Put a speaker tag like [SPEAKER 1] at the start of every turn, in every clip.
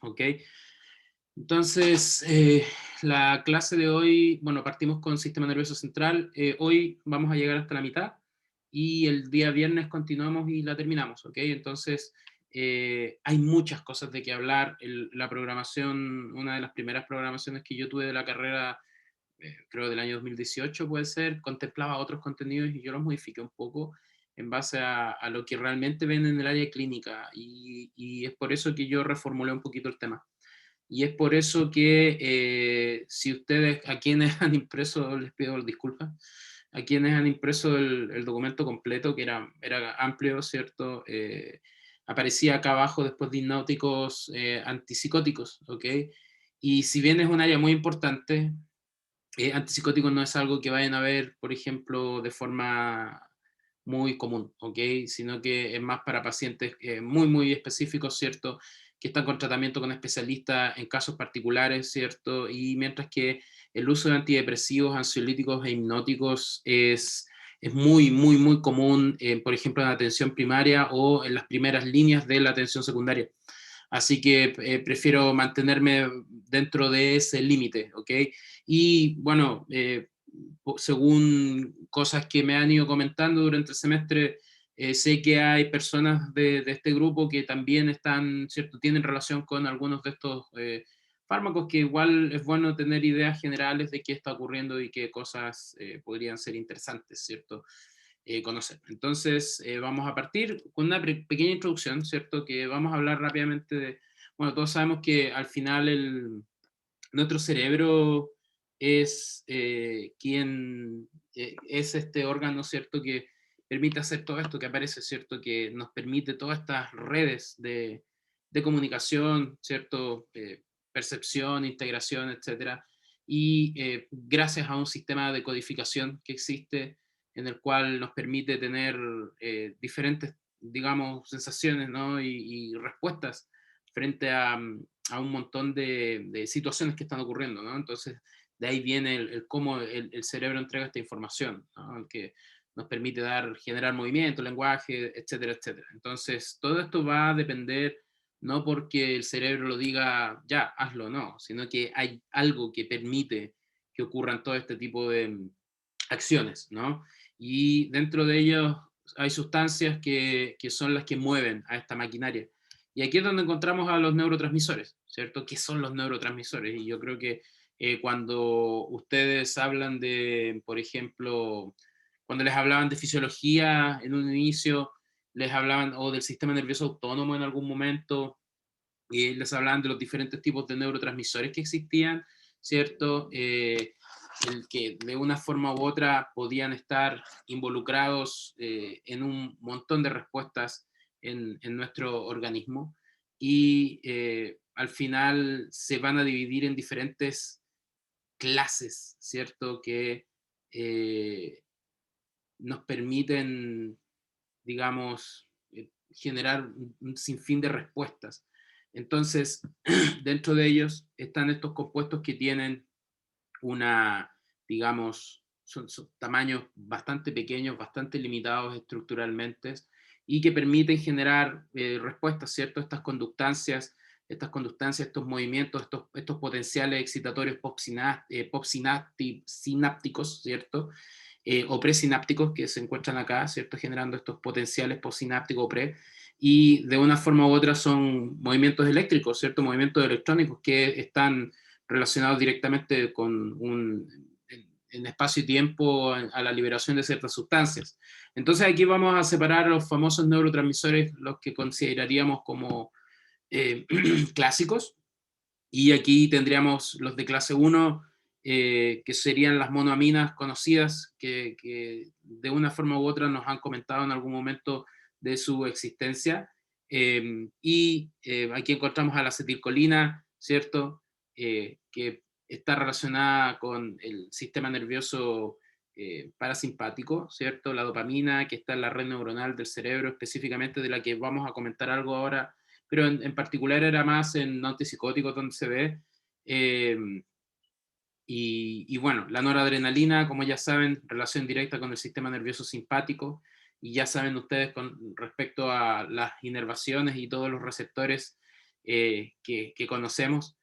[SPEAKER 1] ¿ok? Entonces, la clase de hoy, bueno, partimos con sistema nervioso central. Hoy vamos a llegar hasta la mitad y el día viernes continuamos y la terminamos, ¿ok? Entonces, hay muchas cosas de qué hablar. La programación, una de las primeras programaciones que yo tuve de la carrera, creo del año 2018 puede ser, contemplaba otros contenidos y yo los modifiqué un poco en base a lo que realmente ven en el área clínica y es por eso que yo reformulé un poquito el tema. Y es por eso que si ustedes, a quienes han impreso, les pido disculpas, a quienes han impreso el documento completo, que era amplio, ¿cierto? Aparecía acá abajo después de hipnóticos antipsicóticos, ¿ok? Y si bien es un área muy importante, antipsicóticos no es algo que vayan a ver, por ejemplo, de forma muy común, ¿ok? Sino que es más para pacientes muy, muy específicos, ¿cierto? Que están con tratamiento con especialistas en casos particulares, ¿cierto? Y mientras que el uso de antidepresivos, ansiolíticos e hipnóticos es muy, muy, muy común, por ejemplo, en la atención primaria o en las primeras líneas de la atención secundaria. Así que prefiero mantenerme dentro de ese límite, ¿ok? Y bueno, según cosas que me han ido comentando durante el semestre, sé que hay personas de este grupo que también están, ¿cierto? Tienen relación con algunos de estos fármacos, que igual es bueno tener ideas generales de qué está ocurriendo y qué cosas podrían ser interesantes, ¿cierto? Conocer. Entonces, vamos a partir con una pequeña introducción, ¿cierto? Que vamos a hablar rápidamente de, bueno, todos sabemos que al final nuestro cerebro es quien es este órgano, ¿cierto? Que permite hacer todo esto que aparece, ¿cierto? Que nos permite todas estas redes de comunicación, ¿cierto? Percepción, integración, etcétera. Y gracias a un sistema de codificación que existe en el cual nos permite tener diferentes, digamos, sensaciones, ¿no? Y respuestas frente a un montón de situaciones que están ocurriendo, ¿no? Entonces, de ahí viene el cómo el cerebro entrega esta información, ¿no? Que nos permite generar movimiento, lenguaje, etcétera, etcétera. Entonces, todo esto va a depender no porque el cerebro lo diga, ya, hazlo, no, sino que hay algo que permite que ocurran todo este tipo de acciones, ¿no? Y dentro de ellos hay sustancias que son las que mueven a esta maquinaria. Y aquí es donde encontramos a los neurotransmisores, ¿cierto? ¿Qué son los neurotransmisores? Y yo creo que cuando ustedes hablan de, por ejemplo, cuando les hablaban de fisiología en un inicio, les hablaban o del sistema nervioso autónomo en algún momento, y les hablaban de los diferentes tipos de neurotransmisores que existían, ¿cierto? El que de una forma u otra podían estar involucrados en un montón de respuestas en nuestro organismo y al final se van a dividir en diferentes clases, ¿cierto? Que eh, nos permiten, digamos, generar un sinfín de respuestas. Entonces, dentro de ellos están estos compuestos que tienen una, digamos, son tamaños bastante pequeños, bastante limitados estructuralmente y que permiten generar respuestas, ¿cierto? Estas conductancias, estos movimientos, estos potenciales excitatorios sinápticos, ¿cierto? O presinápticos que se encuentran acá, ¿cierto? Generando estos potenciales postsinápticos o pre, y de una forma u otra son movimientos eléctricos, ¿cierto? Movimientos electrónicos que están relacionados directamente con en espacio y tiempo a la liberación de ciertas sustancias. Entonces aquí vamos a separar los famosos neurotransmisores, los que consideraríamos como clásicos, y aquí tendríamos los de clase 1, que serían las monoaminas conocidas, que de una forma u otra nos han comentado en algún momento de su existencia. Aquí encontramos a la acetilcolina, ¿cierto? Que está relacionada con el sistema nervioso parasimpático, ¿cierto? La dopamina, que está en la red neuronal del cerebro, específicamente de la que vamos a comentar algo ahora, pero en particular era más en antipsicóticos donde se ve. Eh, y bueno, la noradrenalina, como ya saben, relación directa con el sistema nervioso simpático, y ya saben ustedes con respecto a las inervaciones y todos los receptores que conocemos.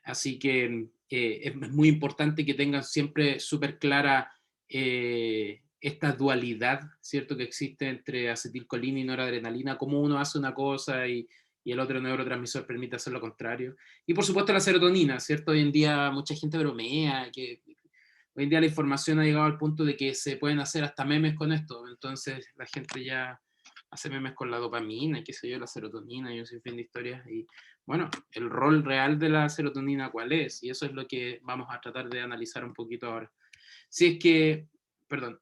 [SPEAKER 1] Así que es muy importante que tengan siempre súper clara esta dualidad, ¿cierto?, que existe entre acetilcolina y noradrenalina, cómo uno hace una cosa y el otro neurotransmisor permite hacer lo contrario. Y por supuesto la serotonina, ¿cierto? Hoy en día mucha gente bromea, que hoy en día la información ha llegado al punto de que se pueden hacer hasta memes con esto, entonces la gente ya hace memes con la dopamina y qué sé yo, la serotonina y un sinfín de historias, y bueno, el rol real de la serotonina cuál es, y eso es lo que vamos a tratar de analizar un poquito ahora. Si es que, perdón,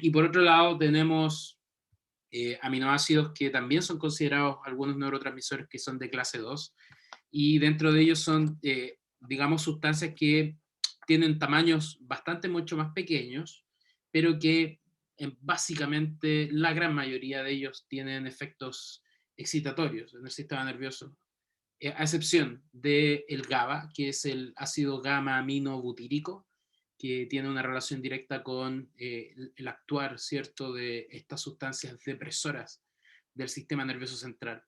[SPEAKER 1] y por otro lado tenemos aminoácidos que también son considerados algunos neurotransmisores que son de clase 2, y dentro de ellos son, digamos, sustancias que tienen tamaños bastante mucho más pequeños, pero que básicamente la gran mayoría de ellos tienen efectos excitatorios en el sistema nervioso, a excepción del GABA, que es el ácido gamma-aminobutírico, que tiene una relación directa con el actuar, ¿cierto?, de estas sustancias depresoras del sistema nervioso central,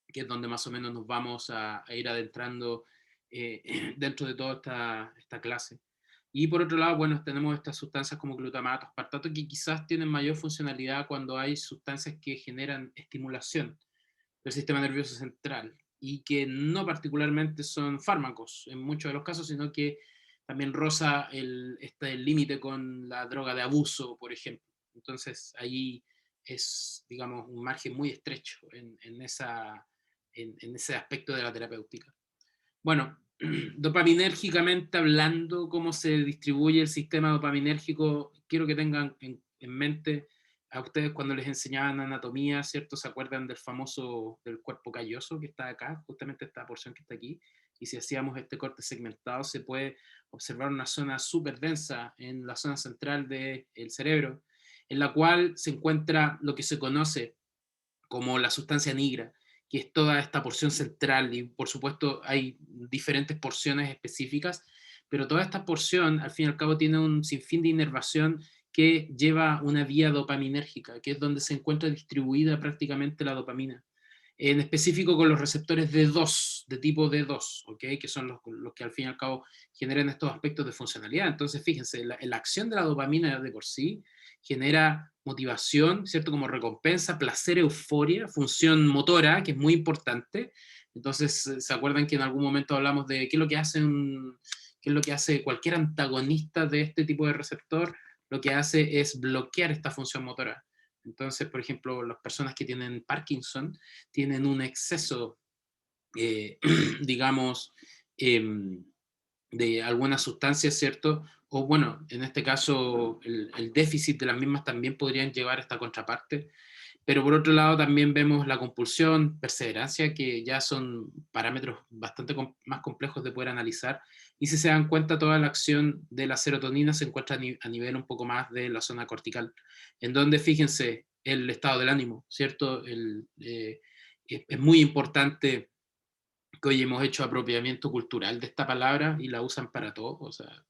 [SPEAKER 1] que es donde más o menos nos vamos a ir adentrando dentro de toda esta clase. Y por otro lado, bueno, tenemos estas sustancias como glutamato, aspartato, que quizás tienen mayor funcionalidad cuando hay sustancias que generan estimulación del sistema nervioso central y que no particularmente son fármacos en muchos de los casos, sino que también roza el límite con la droga de abuso, por ejemplo. Entonces ahí es, digamos, un margen muy estrecho en ese aspecto de la terapéutica. Bueno, dopaminérgicamente hablando, cómo se distribuye el sistema dopaminérgico, quiero que tengan en mente a ustedes cuando les enseñaban anatomía, ¿cierto? ¿Se acuerdan del famoso, del cuerpo calloso que está acá, justamente esta porción que está aquí? Y si hacíamos este corte segmentado, se puede observar una zona súper densa en la zona central del cerebro, en la cual se encuentra lo que se conoce como la sustancia negra, que es toda esta porción central, y por supuesto hay diferentes porciones específicas, pero toda esta porción al fin y al cabo tiene un sinfín de inervación que lleva una vía dopaminérgica, que es donde se encuentra distribuida prácticamente la dopamina. En específico con los receptores D2, de tipo D2, ¿ok? Que son los que al fin y al cabo generan estos aspectos de funcionalidad. Entonces, fíjense, la acción de la dopamina de por sí genera motivación, ¿cierto? Como recompensa, placer, euforia, función motora, que es muy importante. Entonces, ¿se acuerdan que en algún momento hablamos de qué es lo que qué es lo que hace cualquier antagonista de este tipo de receptor? Lo que hace es bloquear esta función motora. Entonces, por ejemplo, las personas que tienen Parkinson tienen un exceso, digamos, eh, de algunas sustancias, ¿cierto? O bueno, en este caso, el déficit de las mismas también podrían llevar a esta contraparte. Pero por otro lado también vemos la compulsión, perseverancia, que ya son parámetros bastante más complejos de poder analizar. Y si se dan cuenta, toda la acción de la serotonina se encuentra a nivel un poco más de la zona cortical, en donde, fíjense, el estado del ánimo, ¿cierto? Es muy importante que hoy hemos hecho apropiamiento cultural de esta palabra y la usan para todo, o sea,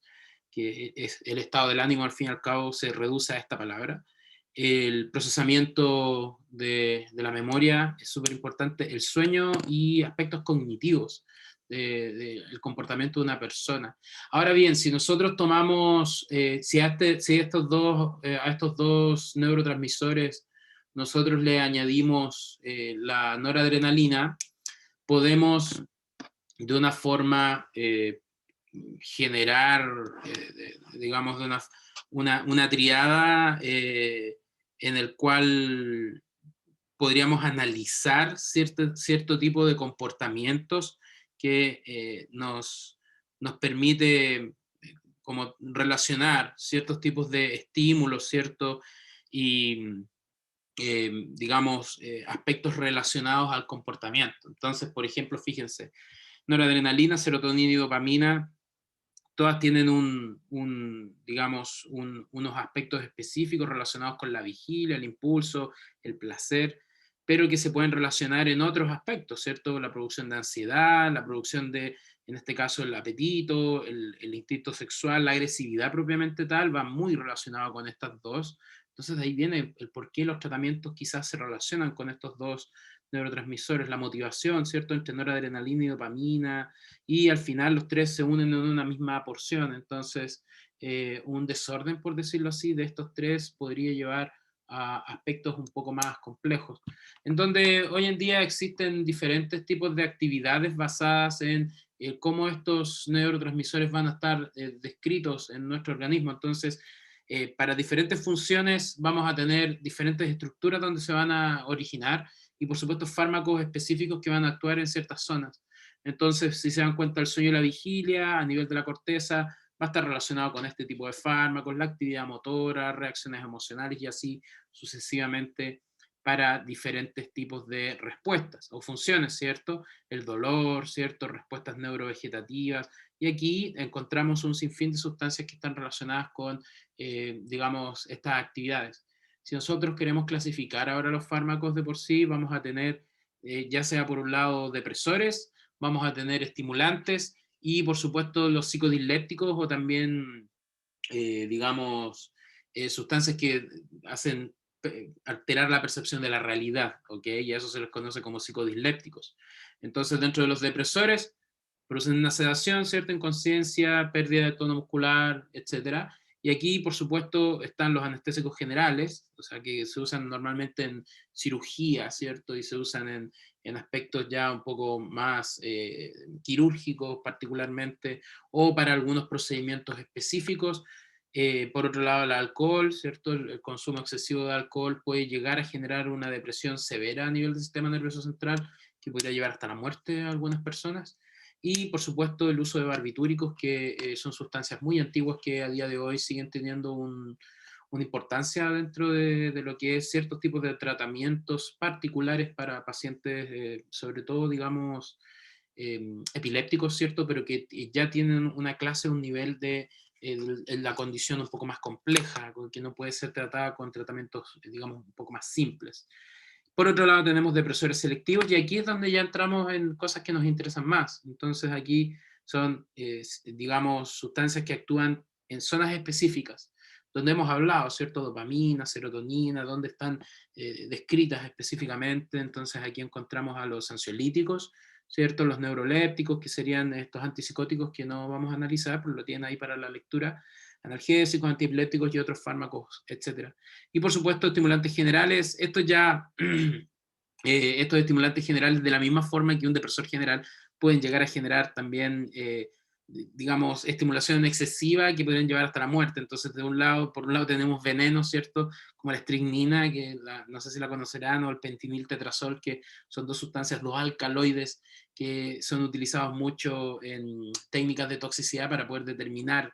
[SPEAKER 1] que es el estado del ánimo al fin y al cabo se reduce a esta palabra. El procesamiento de la memoria es súper importante, el sueño y aspectos cognitivos del comportamiento de una persona. Ahora bien, si nosotros tomamos, si a estos dos neurotransmisores nosotros le añadimos la noradrenalina, podemos de una forma generar, digamos, de una triada en el cual podríamos analizar cierto tipo de comportamientos que nos permite como relacionar ciertos tipos de estímulos, ¿cierto? Y digamos, aspectos relacionados al comportamiento. Entonces, por ejemplo, fíjense, noradrenalina, serotonina y dopamina, todas tienen digamos, unos aspectos específicos relacionados con la vigilia, el impulso, el placer, pero que se pueden relacionar en otros aspectos, ¿cierto? La producción de ansiedad, la producción de, en este caso, el apetito, el instinto sexual, la agresividad propiamente tal, va muy relacionado con estas dos. Entonces de ahí viene el por qué los tratamientos quizás se relacionan con estos dos neurotransmisores, la motivación, ¿cierto? Entre noradrenalina y dopamina, y al final los tres se unen en una misma porción. Entonces, un desorden, por decirlo así, de estos tres podría llevar a aspectos un poco más complejos, en donde hoy en día existen diferentes tipos de actividades basadas en cómo estos neurotransmisores van a estar descritos en nuestro organismo. Entonces, para diferentes funciones vamos a tener diferentes estructuras donde se van a originar y por supuesto fármacos específicos que van a actuar en ciertas zonas. Entonces, si se dan cuenta, el sueño y la vigilia a nivel de la corteza va a estar relacionado con este tipo de fármacos, la actividad motora, reacciones emocionales y así sucesivamente para diferentes tipos de respuestas o funciones, ¿cierto? El dolor, ¿cierto? Respuestas neurovegetativas. Y aquí encontramos un sinfín de sustancias que están relacionadas con, digamos, estas actividades. Si nosotros queremos clasificar ahora los fármacos de por sí, vamos a tener, ya sea por un lado, depresores, vamos a tener estimulantes y, por supuesto, los psicodilépticos o también, digamos, sustancias que hacen alterar la percepción de la realidad, ¿ok? Y a eso se les conoce como psicodislépticos. Entonces, dentro de los depresores, producen una sedación, ¿cierto? Inconsciencia, pérdida de tono muscular, etcétera. Y aquí, por supuesto, están los anestésicos generales, o sea, que se usan normalmente en cirugía, ¿cierto? Y se usan en aspectos ya un poco más quirúrgicos particularmente, o para algunos procedimientos específicos. Por otro lado, el alcohol, ¿cierto? El consumo excesivo de alcohol puede llegar a generar una depresión severa a nivel del sistema nervioso central, que podría llevar hasta la muerte a algunas personas. Y, por supuesto, el uso de barbitúricos, que son sustancias muy antiguas que a día de hoy siguen teniendo una importancia dentro de lo que es ciertos tipos de tratamientos particulares para pacientes, sobre todo, digamos, epilépticos, ¿cierto? Pero que ya tienen una clase, un nivel de la condición un poco más compleja, que no puede ser tratada con tratamientos, digamos, un poco más simples. Por otro lado, tenemos depresores selectivos y aquí es donde ya entramos en cosas que nos interesan más. Entonces, aquí son, digamos, sustancias que actúan en zonas específicas, donde hemos hablado, ¿cierto? Dopamina, serotonina, donde están descritas específicamente. Entonces, aquí encontramos a los ansiolíticos, ¿cierto? Los neurolépticos, que serían estos antipsicóticos que no vamos a analizar, pero lo tienen ahí para la lectura, analgésicos, antiepilépticos y otros fármacos, etcétera. Y por supuesto, estimulantes generales, esto ya, estos estimulantes generales, de la misma forma que un depresor general, pueden llegar a generar también, digamos, estimulación excesiva que pueden llevar hasta la muerte. Entonces, por un lado tenemos venenos, ¿cierto? Como la estricnina, que no sé si la conocerán, o el pentiniltetrazol, que son dos sustancias, dos alcaloides, que son utilizados mucho en técnicas de toxicidad para poder determinar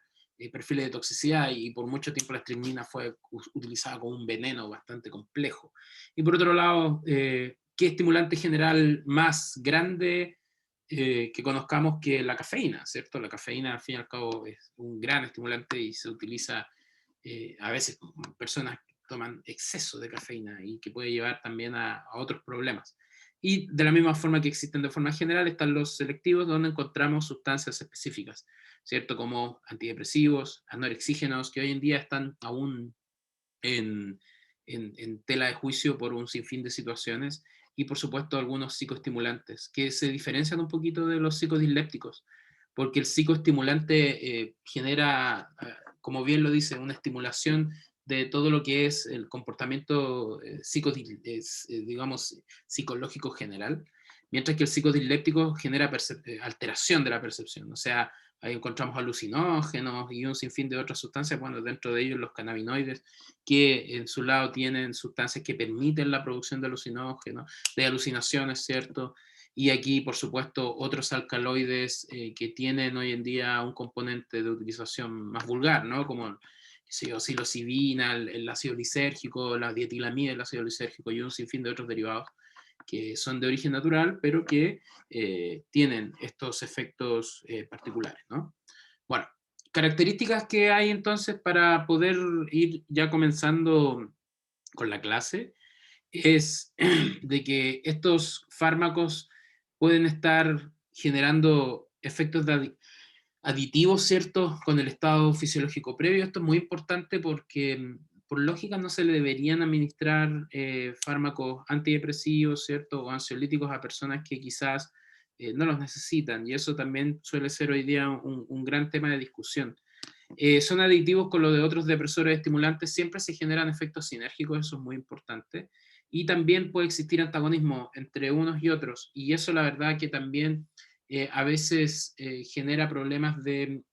[SPEAKER 1] perfiles de toxicidad, y por mucho tiempo la estricnina fue utilizada como un veneno bastante complejo. Y por otro lado, ¿qué estimulante general más grande que conozcamos que la cafeína, ¿cierto? La cafeína, al fin y al cabo, es un gran estimulante y se utiliza a veces personas que toman exceso de cafeína y que puede llevar también a otros problemas. Y de la misma forma que existen de forma general, están los selectivos, donde encontramos sustancias específicas, ¿cierto? Como antidepresivos, anorexígenos, que hoy en día están aún en, en tela de juicio por un sinfín de situaciones, y por supuesto algunos psicoestimulantes, que se diferencian un poquito de los psicodislépticos, porque el psicoestimulante genera, como bien lo dice, una estimulación de todo lo que es el comportamiento digamos, psicológico general, mientras que el psicodisléptico genera alteración de la percepción, o sea, ahí encontramos alucinógenos y un sinfín de otras sustancias, bueno, dentro de ellos los cannabinoides, que en su lado tienen sustancias que permiten la producción de alucinógenos, de alucinaciones, ¿cierto? Y aquí, por supuesto, otros alcaloides que tienen hoy en día un componente de utilización más vulgar, ¿no? Como psilocibina, el ácido lisérgico, la dietilamida, el ácido lisérgico y un sinfín de otros derivados que son de origen natural, pero que tienen estos efectos particulares, ¿no? Bueno, características que hay entonces para poder ir ya comenzando con la clase es de que estos fármacos pueden estar generando efectos aditivos, ¿cierto?, con el estado fisiológico previo. Esto es muy importante porque por lógica no se le deberían administrar fármacos antidepresivos, ¿cierto? O ansiolíticos a personas que quizás no los necesitan, y eso también suele ser hoy día un gran tema de discusión. Son adictivos con lo de otros depresores estimulantes, siempre se generan efectos sinérgicos, eso es muy importante, y también puede existir antagonismo entre unos y otros, y eso la verdad que también a veces genera problemas de,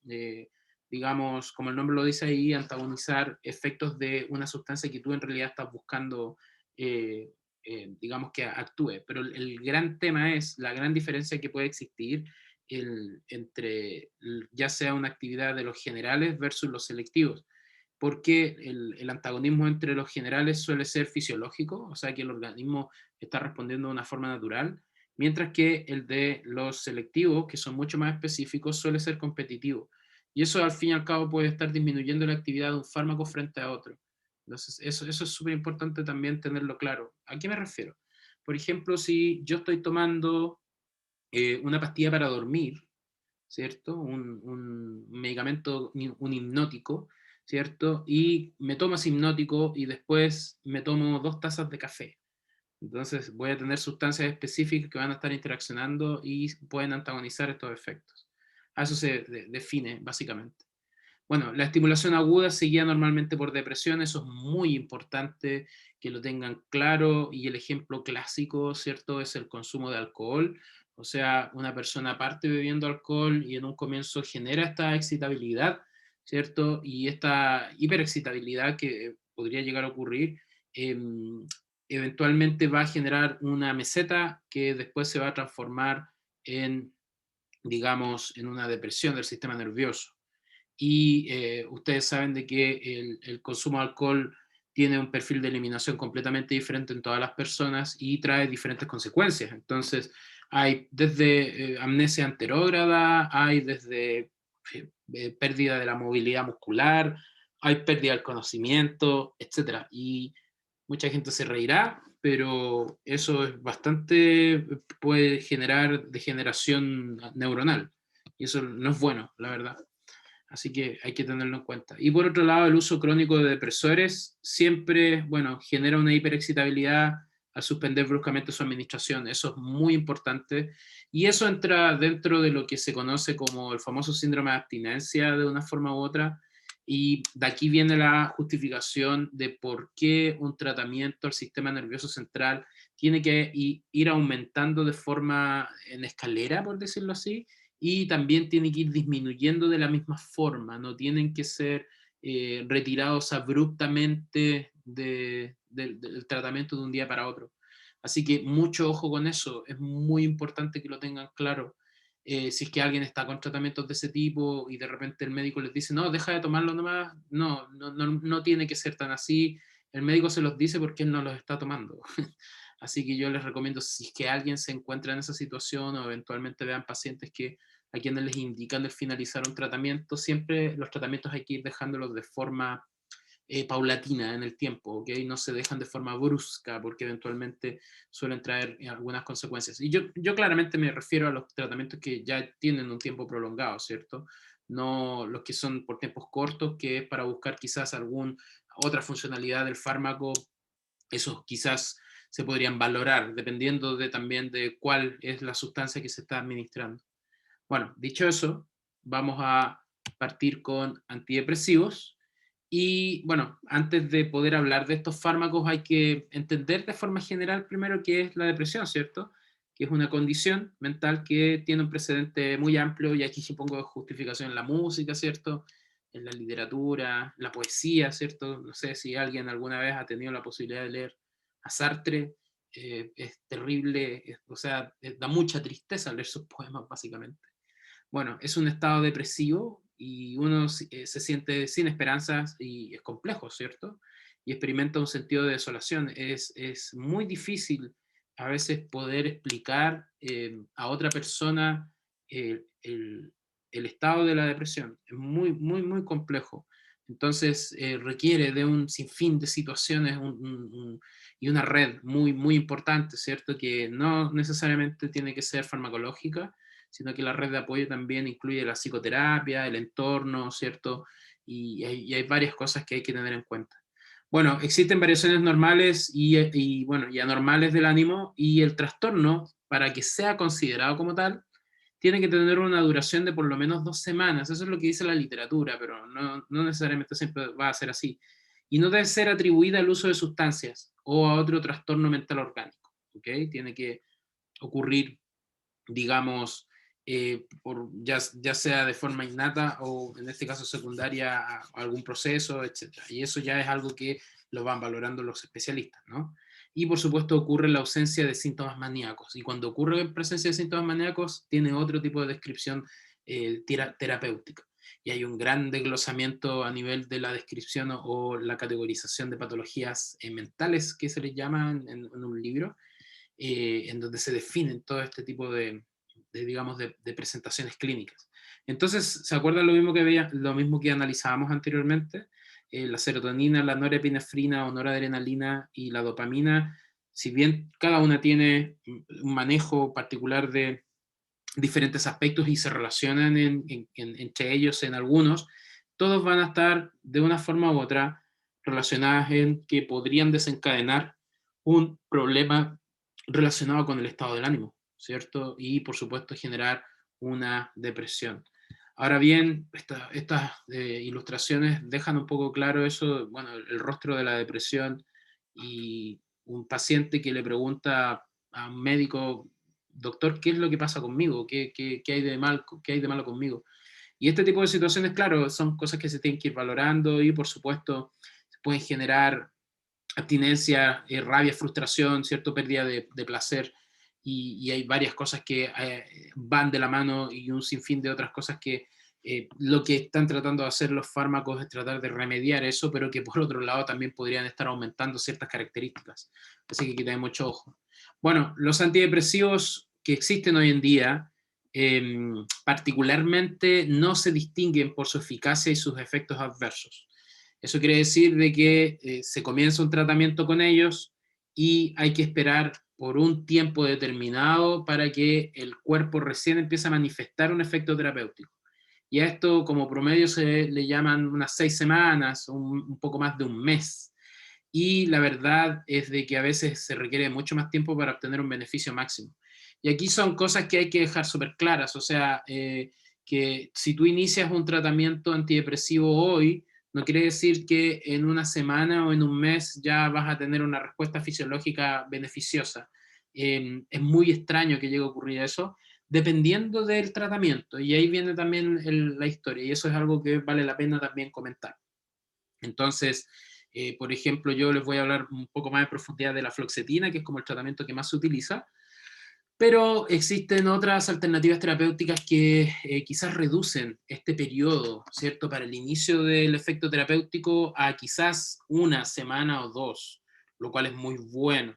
[SPEAKER 1] digamos, como el nombre lo dice ahí, antagonizar efectos de una sustancia que tú en realidad estás buscando, eh, digamos, que actúe. Pero el gran tema es la gran diferencia que puede existir entre ya sea una actividad de los generales versus los selectivos, porque el antagonismo entre los generales suele ser fisiológico, o sea que el organismo está respondiendo de una forma natural, mientras que el de los selectivos, que son mucho más específicos, suele ser competitivo. Y eso al fin y al cabo puede estar disminuyendo la actividad de un fármaco frente a otro. Entonces, eso es súper importante también tenerlo claro. ¿A qué me refiero? Por ejemplo, si yo estoy tomando una pastilla para dormir, ¿cierto? Un medicamento, un hipnótico, ¿cierto? Y me tomo ese hipnótico y después me tomo 2 tazas de café. Entonces voy a tener sustancias específicas que van a estar interaccionando y pueden antagonizar estos efectos. A eso se define básicamente. Bueno, la estimulación aguda se guía normalmente por depresión, eso es muy importante que lo tengan claro, y el ejemplo clásico, ¿cierto?, es el consumo de alcohol. O sea, una persona parte bebiendo alcohol y en un comienzo genera esta excitabilidad, ¿cierto? Y esta hiperexcitabilidad que podría llegar a ocurrir, eh, eventualmente va a generar una meseta que después se va a transformar en, digamos, en una depresión del sistema nervioso. Y ustedes saben de que el consumo de alcohol tiene un perfil de eliminación completamente diferente en todas las personas y trae diferentes consecuencias. Entonces, hay desde amnesia anterógrada, hay desde pérdida de la movilidad muscular, hay pérdida del conocimiento, etcétera. Y mucha gente se reirá, pero eso es bastante, puede generar degeneración neuronal. Y eso no es bueno, la verdad. Así que hay que tenerlo en cuenta. Y por otro lado, el uso crónico de depresores siempre, bueno, genera una hiperexcitabilidad al suspender bruscamente su administración. Eso es muy importante. Y eso entra dentro de lo que se conoce como el famoso síndrome de abstinencia de una forma u otra. Y de aquí viene la justificación de por qué un tratamiento al sistema nervioso central tiene que ir aumentando de forma en escalera, por decirlo así, y también tiene que ir disminuyendo de la misma forma, no tienen que ser retirados abruptamente del tratamiento de un día para otro. Así que mucho ojo con eso, es muy importante que lo tengan claro. Si es que alguien está con tratamientos de ese tipo y de repente el médico les dice, no, deja de tomarlo nomás, no tiene que ser tan así. El médico se los dice porque él no los está tomando. Así que yo les recomiendo, si es que alguien se encuentra en esa situación o eventualmente vean pacientes que a quienes les indican el finalizar un tratamiento, siempre los tratamientos hay que ir dejándolos de forma paulatina en el tiempo, ¿ok? No se dejan de forma brusca porque eventualmente suelen traer algunas consecuencias. Y yo claramente me refiero a los tratamientos que ya tienen un tiempo prolongado, ¿cierto? No los que son por tiempos cortos, que es para buscar quizás alguna otra funcionalidad del fármaco. Esos quizás se podrían valorar dependiendo también de cuál es la sustancia que se está administrando. Bueno, dicho eso, vamos a partir con antidepresivos. Y bueno, antes de poder hablar de estos fármacos hay que entender de forma general primero qué es la depresión, ¿cierto? Que es una condición mental que tiene un precedente muy amplio, y aquí sí pongo justificación en la música, ¿cierto? En la literatura, la poesía, ¿cierto? No sé si alguien alguna vez ha tenido la posibilidad de leer a Sartre, es terrible, o sea, da mucha tristeza leer sus poemas, básicamente. Bueno, es un estado depresivo y uno se siente sin esperanzas y es complejo, ¿cierto? Y experimenta un sentido de desolación. Es muy difícil a veces poder explicar a otra persona el estado de la depresión. Es muy, muy, muy complejo. Entonces requiere de un sinfín de situaciones y una red muy, muy importante, ¿cierto? Que no necesariamente tiene que ser farmacológica, sino que la red de apoyo también incluye la psicoterapia, el entorno, ¿cierto? Y hay varias cosas que hay que tener en cuenta. Bueno, existen variaciones normales bueno, y anormales del ánimo, y el trastorno, para que sea considerado como tal, tiene que tener una duración de por lo menos 2 semanas. Eso es lo que dice la literatura, pero no necesariamente siempre va a ser así. Y no debe ser atribuida al uso de sustancias o a otro trastorno mental orgánico. ¿Ok? Tiene que ocurrir, digamos, ya sea de forma innata o en este caso secundaria a algún proceso, etcétera. Y eso ya es algo que lo van valorando los especialistas, ¿no? Y por supuesto ocurre la ausencia de síntomas maníacos. Y cuando ocurre en presencia de síntomas maníacos, tiene otro tipo de descripción terapéutica. Y hay un gran desglosamiento a nivel de la descripción o la categorización de patologías mentales que se les llaman en un libro, en donde se definen todo este tipo digamos, de presentaciones clínicas. Entonces, ¿se acuerdan lo mismo que analizábamos anteriormente? La serotonina, la norepinefrina o noradrenalina y la dopamina, si bien cada una tiene un manejo particular de diferentes aspectos y se relacionan entre ellos en algunos, todos van a estar de una forma u otra relacionadas en que podrían desencadenar un problema relacionado con el estado del ánimo, ¿cierto? Y por supuesto generar una depresión. Ahora bien, estas ilustraciones dejan un poco claro eso, bueno, el rostro de la depresión y un paciente que le pregunta a un médico: doctor, ¿qué es lo que pasa conmigo? ¿Qué hay de mal, qué hay de malo conmigo? Y este tipo de situaciones, claro, son cosas que se tienen que ir valorando y por supuesto se pueden generar abstinencia, rabia, frustración, cierto, pérdida de placer, y hay varias cosas que van de la mano y un sinfín de otras cosas que lo que están tratando de hacer los fármacos es tratar de remediar eso, pero que por otro lado también podrían estar aumentando ciertas características. Así que hay que tener mucho ojo. Bueno, los antidepresivos que existen hoy en día particularmente no se distinguen por su eficacia y sus efectos adversos. Eso quiere decir de que se comienza un tratamiento con ellos y hay que esperar por un tiempo determinado para que el cuerpo recién empiece a manifestar un efecto terapéutico. Y a esto como promedio se le llaman unas 6 semanas, un poco más de un mes. Y la verdad es de que a veces se requiere mucho más tiempo para obtener un beneficio máximo. Y aquí son cosas que hay que dejar súper claras, o sea, que si tú inicias un tratamiento antidepresivo hoy, no quiere decir que en una semana o en un mes ya vas a tener una respuesta fisiológica beneficiosa. Es muy extraño que llegue a ocurrir eso, dependiendo del tratamiento. Y ahí viene también la historia, y eso es algo que vale la pena también comentar. Entonces, por ejemplo, yo les voy a hablar un poco más en profundidad de la fluoxetina, que es como el tratamiento que más se utiliza, pero existen otras alternativas terapéuticas que quizás reducen este periodo, ¿cierto? Para el inicio del efecto terapéutico a quizás una semana o dos, lo cual es muy bueno,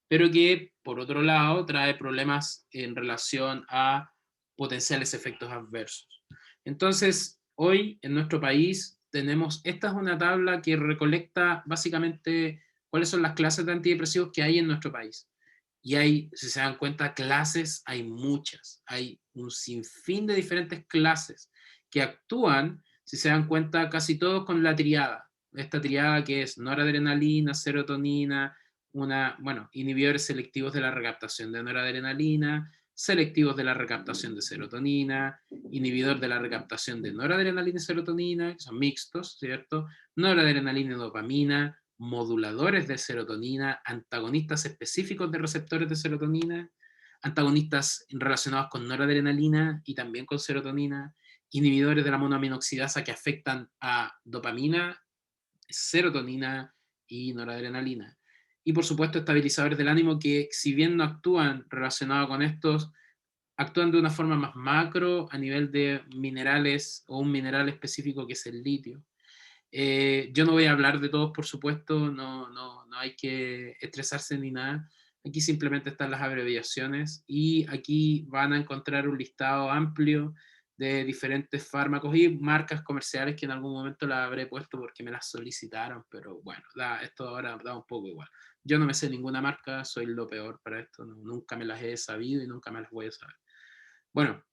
[SPEAKER 1] pero que por otro lado trae problemas en relación a potenciales efectos adversos. Entonces, hoy en nuestro país tenemos, esta es una tabla que recolecta básicamente cuáles son las clases de antidepresivos que hay en nuestro país. Y hay, si se dan cuenta, clases, hay muchas, hay un sinfín de diferentes clases que actúan, si se dan cuenta, casi todos con la triada. Esta triada que es noradrenalina, serotonina, bueno, inhibidores selectivos de la recaptación de noradrenalina, selectivos de la recaptación de serotonina, inhibidor de la recaptación de noradrenalina y serotonina, que son mixtos, ¿cierto? Noradrenalina y dopamina, moduladores de serotonina, antagonistas específicos de receptores de serotonina, antagonistas relacionados con noradrenalina y también con serotonina, inhibidores de la monoaminoxidasa que afectan a dopamina, serotonina y noradrenalina. Y por supuesto estabilizadores del ánimo que si bien no actúan relacionados con estos, actúan de una forma más macro a nivel de minerales o un mineral específico que es el litio. Yo no voy a hablar de todos, por supuesto, no hay que estresarse ni nada. Aquí simplemente están las abreviaciones y aquí van a encontrar un listado amplio de diferentes fármacos y marcas comerciales que en algún momento las habré puesto porque me las solicitaron, pero bueno, esto ahora da un poco igual. Yo no me sé ninguna marca, soy lo peor para esto, nunca me las he sabido y nunca me las voy a saber. Bueno,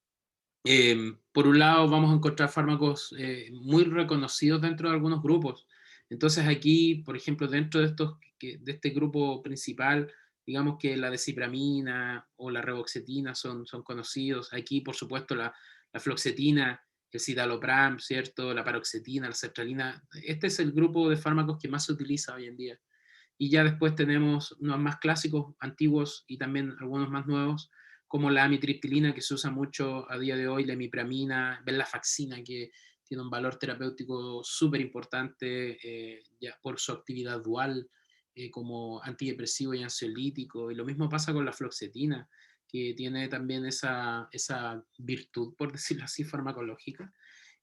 [SPEAKER 1] por un lado vamos a encontrar fármacos muy reconocidos dentro de algunos grupos. Entonces aquí, por ejemplo, dentro de, de este grupo principal, digamos que la desipramina o la reboxetina son conocidos. Aquí, por supuesto, la fluoxetina, el citalopram, ¿cierto? La paroxetina, la sertralina. Este es el grupo de fármacos que más se utiliza hoy en día. Y ya después tenemos unos más clásicos, antiguos, y también algunos más nuevos, como la amitriptilina, que se usa mucho a día de hoy, la imipramina, venlafaxina, que tiene un valor terapéutico súper importante ya por su actividad dual como antidepresivo y ansiolítico. Y lo mismo pasa con la fluoxetina, que tiene también esa virtud, por decirlo así, farmacológica.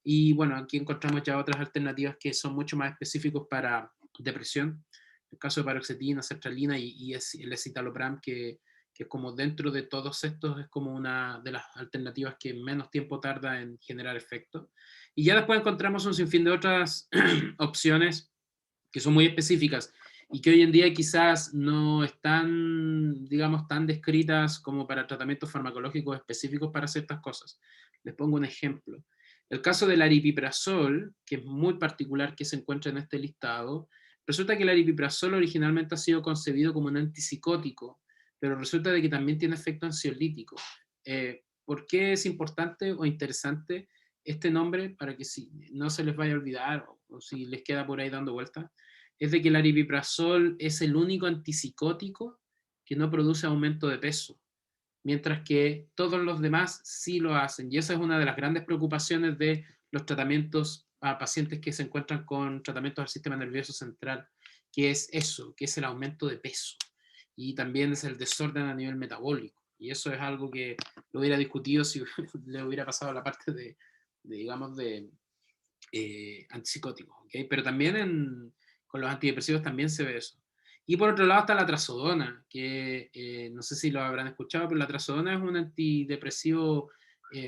[SPEAKER 1] Y bueno, aquí encontramos ya otras alternativas que son mucho más específicos para depresión, el caso de paroxetina, sertralina y el escitalopram, que es como dentro de todos estos, es como una de las alternativas que menos tiempo tarda en generar efecto. Y ya después encontramos un sinfín de otras opciones que son muy específicas y que hoy en día quizás no están, digamos, tan descritas como para tratamientos farmacológicos específicos para ciertas cosas. Les pongo un ejemplo. El caso del aripiprazol, que es muy particular que se encuentra en este listado, resulta que el aripiprazol originalmente ha sido concebido como un antipsicótico, pero resulta de que también tiene efecto ansiolítico. ¿Por qué es importante o interesante este nombre? Para que si no se les vaya a olvidar o si les queda por ahí dando vueltas, es de que el aripiprazol es el único antipsicótico que no produce aumento de peso, mientras que todos los demás sí lo hacen. Y esa es una de las grandes preocupaciones de los tratamientos a pacientes que se encuentran con tratamientos del sistema nervioso central, que es eso, que es el aumento de peso. Y también es el desorden a nivel metabólico. Y eso es algo que lo hubiera discutido si le hubiera pasado la parte digamos, de antipsicóticos. ¿Okay? Pero también con los antidepresivos también se ve eso. Y por otro lado está la trazodona, que no sé si lo habrán escuchado, pero la trazodona es un antidepresivo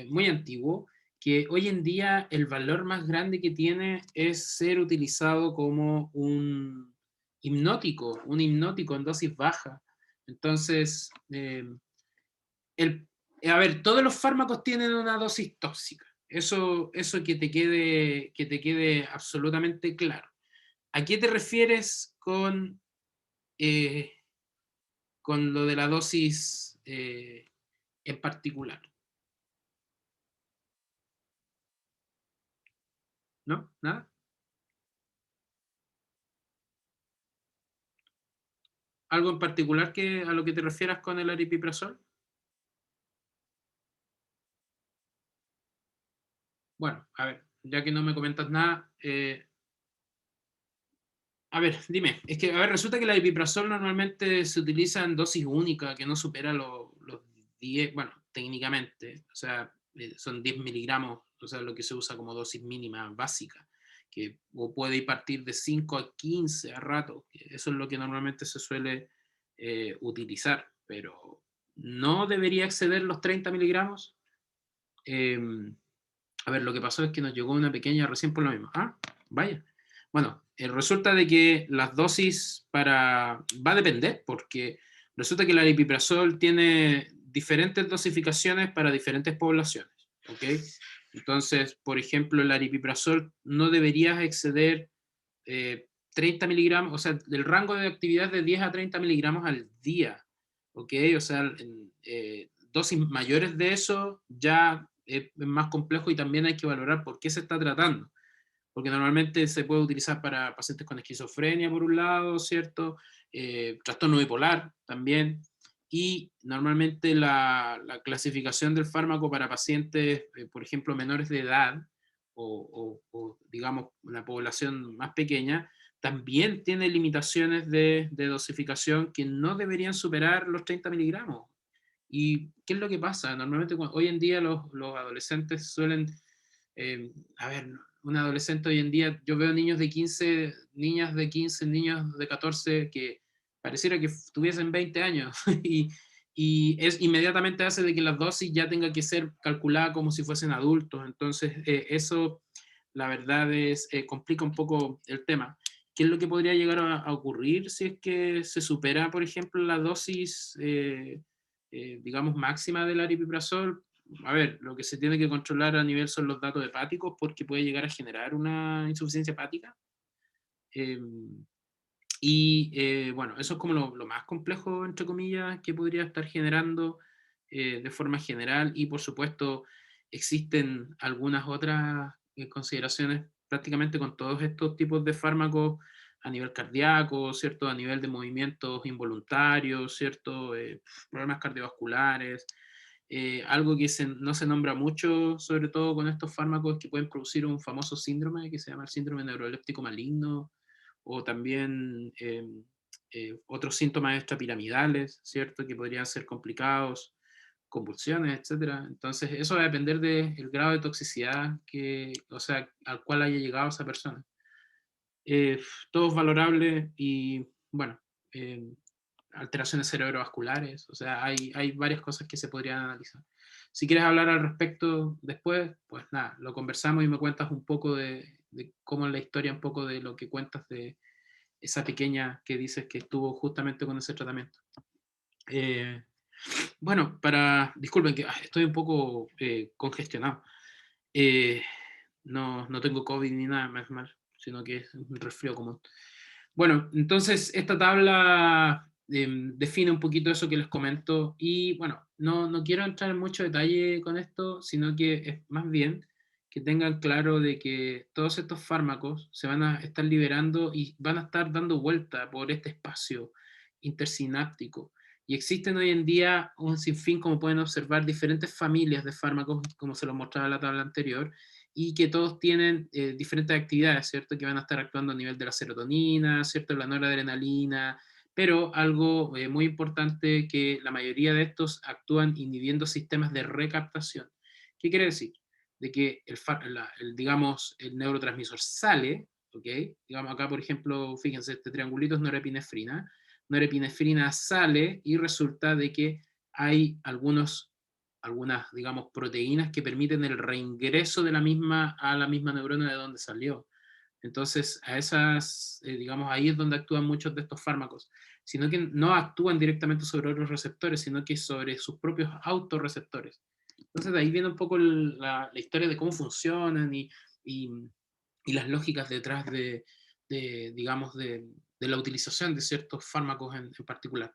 [SPEAKER 1] muy antiguo, que hoy en día el valor más grande que tiene es ser utilizado como un hipnótico en dosis baja. Entonces, el, a ver, todos los fármacos tienen una dosis tóxica. Eso que te quede absolutamente claro. ¿A qué te refieres eh, con lo de la dosis en particular? ¿No? ¿Nada? ¿Algo en particular a lo que te refieras con el aripiprazol? Bueno, a ver, ya que no me comentas nada, a ver, dime, es que, a ver, resulta que el aripiprazol normalmente se utiliza en dosis única, que no supera los 10, bueno, técnicamente, o sea, son 10 miligramos, o sea, lo que se usa como dosis mínima básica, que o puede ir partir de 5 a 15 a rato, que eso es lo que normalmente se suele utilizar, pero no debería exceder los 30 miligramos. Eh, a ver, lo que pasó es que nos llegó una pequeña recién por lo mismo. Ah, vaya. Bueno, resulta de que las dosis va a depender, porque resulta que el aripiprazol tiene diferentes dosificaciones para diferentes poblaciones, ¿ok? Entonces, por ejemplo, el aripiprazol no deberías exceder 30 miligramos, o sea, el rango de actividad de 10 a 30 miligramos al día, ¿ok? O sea, dosis mayores de eso ya es más complejo y también hay que valorar por qué se está tratando. Porque normalmente se puede utilizar para pacientes con esquizofrenia, por un lado, ¿cierto? Trastorno bipolar también. Y normalmente la clasificación del fármaco para pacientes, por ejemplo, menores de edad, o digamos una población más pequeña, también tiene limitaciones de dosificación que no deberían superar los 30 miligramos. ¿Y qué es lo que pasa? Normalmente hoy en día los adolescentes suelen, a ver, un adolescente hoy en día, yo veo niños de 15, niñas de 15, niños de 14 que pareciera que tuviesen 20 años y es inmediatamente hace de que las dosis ya tenga que ser calculada como si fuesen adultos. Entonces, eso, la verdad es, complica un poco el tema. ¿Qué es lo que podría llegar a ocurrir si es que se supera, por ejemplo, la dosis digamos, máxima del aripiprazol? A ver, lo que se tiene que controlar a nivel son los datos hepáticos porque puede llegar a generar una insuficiencia hepática. Bueno, eso es como lo más complejo, entre comillas, que podría estar generando de forma general, y por supuesto existen algunas otras consideraciones prácticamente con todos estos tipos de fármacos a nivel cardíaco, ¿cierto? A nivel de movimientos involuntarios, ¿cierto? Problemas cardiovasculares. Algo que no se nombra mucho, sobre todo con estos fármacos, que pueden producir un famoso síndrome que se llama el síndrome neuroléptico maligno, o también otros síntomas extrapiramidales, ¿cierto? Que podrían ser complicados, convulsiones, etcétera. Entonces, eso va a depender del grado de toxicidad o sea, al cual haya llegado esa persona. Eh, Todo es valorable y, bueno, eh, alteraciones cerebrovasculares, o sea, hay varias cosas que se podrían analizar. Si quieres hablar al respecto después, pues nada, lo conversamos y me cuentas un poco de cómo es la historia, un poco de lo que cuentas de esa pequeña que dices que estuvo justamente con ese tratamiento. Eh, bueno, disculpen que estoy un poco congestionado. Eh, no tengo COVID ni nada, más mal, sino que es un resfrío común. Bueno, entonces esta tabla define un poquito eso que les comento, y bueno, no quiero entrar en mucho detalle con esto, sino que es más bien que tengan claro de que todos estos fármacos se van a estar liberando y van a estar dando vuelta por este espacio intersináptico. Y existen hoy en día un sinfín, como pueden observar, diferentes familias de fármacos, como se los mostraba en la tabla anterior, y que todos tienen diferentes actividades, ¿cierto? Que van a estar actuando a nivel de la serotonina, ¿cierto? La noradrenalina, pero algo muy importante, que la mayoría de estos actúan inhibiendo sistemas de recaptación. ¿Qué quiere decir? De que digamos, el neurotransmisor sale, ¿ok? Digamos acá, por ejemplo, fíjense, este triangulito es norepinefrina. Norepinefrina sale y resulta de que hay algunas, digamos, proteínas que permiten el reingreso de la misma a la misma neurona de donde salió. Entonces, a esas, digamos, ahí es donde actúan muchos de estos fármacos, sino que no actúan directamente sobre otros receptores, sino que sobre sus propios autorreceptores. Entonces, de ahí viene un poco la historia de cómo funcionan y, y las lógicas detrás digamos, de la utilización de ciertos fármacos en particular.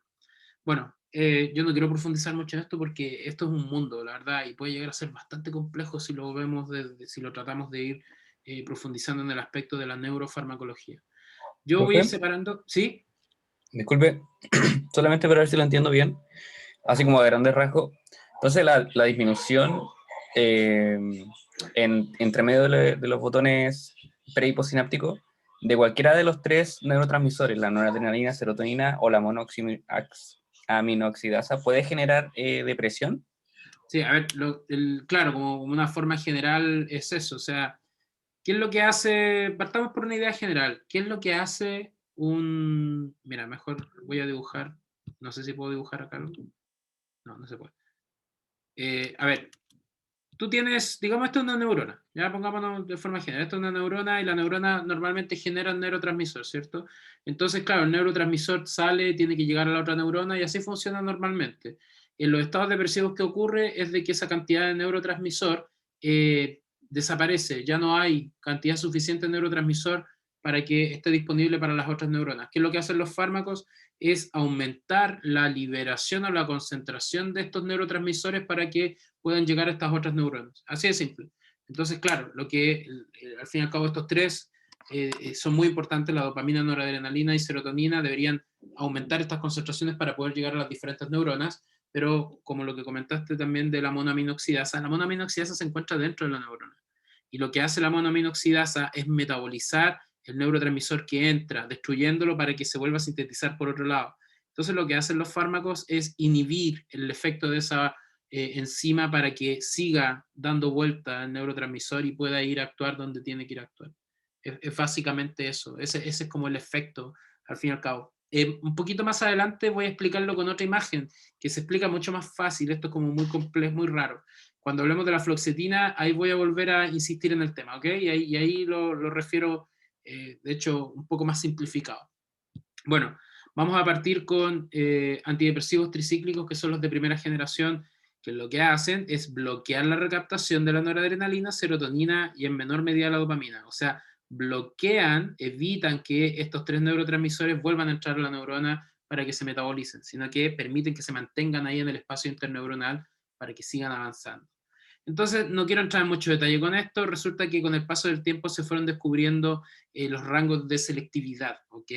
[SPEAKER 1] Bueno, yo no quiero profundizar mucho en esto porque esto es un mundo, la verdad, y puede llegar a ser bastante complejo si lo vemos, si lo tratamos de ir profundizando en el aspecto de la neurofarmacología. Yo voy a ir
[SPEAKER 2] Profe,
[SPEAKER 1] separando, ¿sí?
[SPEAKER 2] disculpe, solamente para ver si lo entiendo bien, así como a grandes rasgos. Entonces, la disminución eh, entre medio de los botones pre y postsinápticos de cualquiera de los tres neurotransmisores, la noradrenalina, serotonina o la monoaminoxidasa, puede generar depresión.
[SPEAKER 1] Sí, a ver, claro, como una forma general es eso, o sea, ¿qué es lo que hace? Partamos por una idea general. ¿Qué es lo que hace Mira, mejor voy a dibujar, no sé si puedo dibujar acá algo. No se puede. A ver, tú tienes, digamos, esto es una neurona, ya pongámonos de forma general, esto es una neurona, y la neurona normalmente genera un neurotransmisor, ¿cierto? Entonces, claro, el neurotransmisor sale, tiene que llegar a la otra neurona, y así funciona normalmente. En los estados depresivos, que ocurre es de que esa cantidad de neurotransmisor desaparece, ya no hay cantidad suficiente de neurotransmisor para que esté disponible para las otras neuronas. ¿Qué es lo que hacen los fármacos? Es aumentar la liberación o la concentración de estos neurotransmisores para que puedan llegar a estas otras neuronas. Así de simple. Entonces, claro, al fin y al cabo, estos tres son muy importantes: la dopamina, noradrenalina y serotonina deberían aumentar estas concentraciones para poder llegar a las diferentes neuronas, pero como lo que comentaste también de la monoaminoxidasa se encuentra dentro de la neurona. Y lo que hace la monoaminoxidasa es metabolizar el neurotransmisor que entra, destruyéndolo para que se vuelva a sintetizar por otro lado. Entonces, lo que hacen los fármacos es inhibir el efecto de esa enzima para que siga dando vuelta al neurotransmisor y pueda ir a actuar donde tiene que ir a actuar. Es básicamente eso. Ese es como el efecto, al fin y al cabo. Un poquito más adelante voy a explicarlo con otra imagen que se explica mucho más fácil. Esto es como muy complejo, muy raro. Cuando hablemos de la fluoxetina, ahí voy a volver a insistir en el tema, ¿ok? Y ahí lo refiero, de hecho, un poco más simplificado. Bueno, vamos a partir con antidepresivos tricíclicos, que son los de primera generación, que lo que hacen es bloquear la recaptación de la noradrenalina, serotonina y en menor medida la dopamina. O sea, bloquean, evitan que estos tres neurotransmisores vuelvan a entrar a la neurona para que se metabolicen, sino que permiten que se mantengan ahí en el espacio interneuronal para que sigan avanzando. Entonces, no quiero entrar en mucho detalle con esto, resulta que con el paso del tiempo se fueron descubriendo los rangos de selectividad, ¿ok?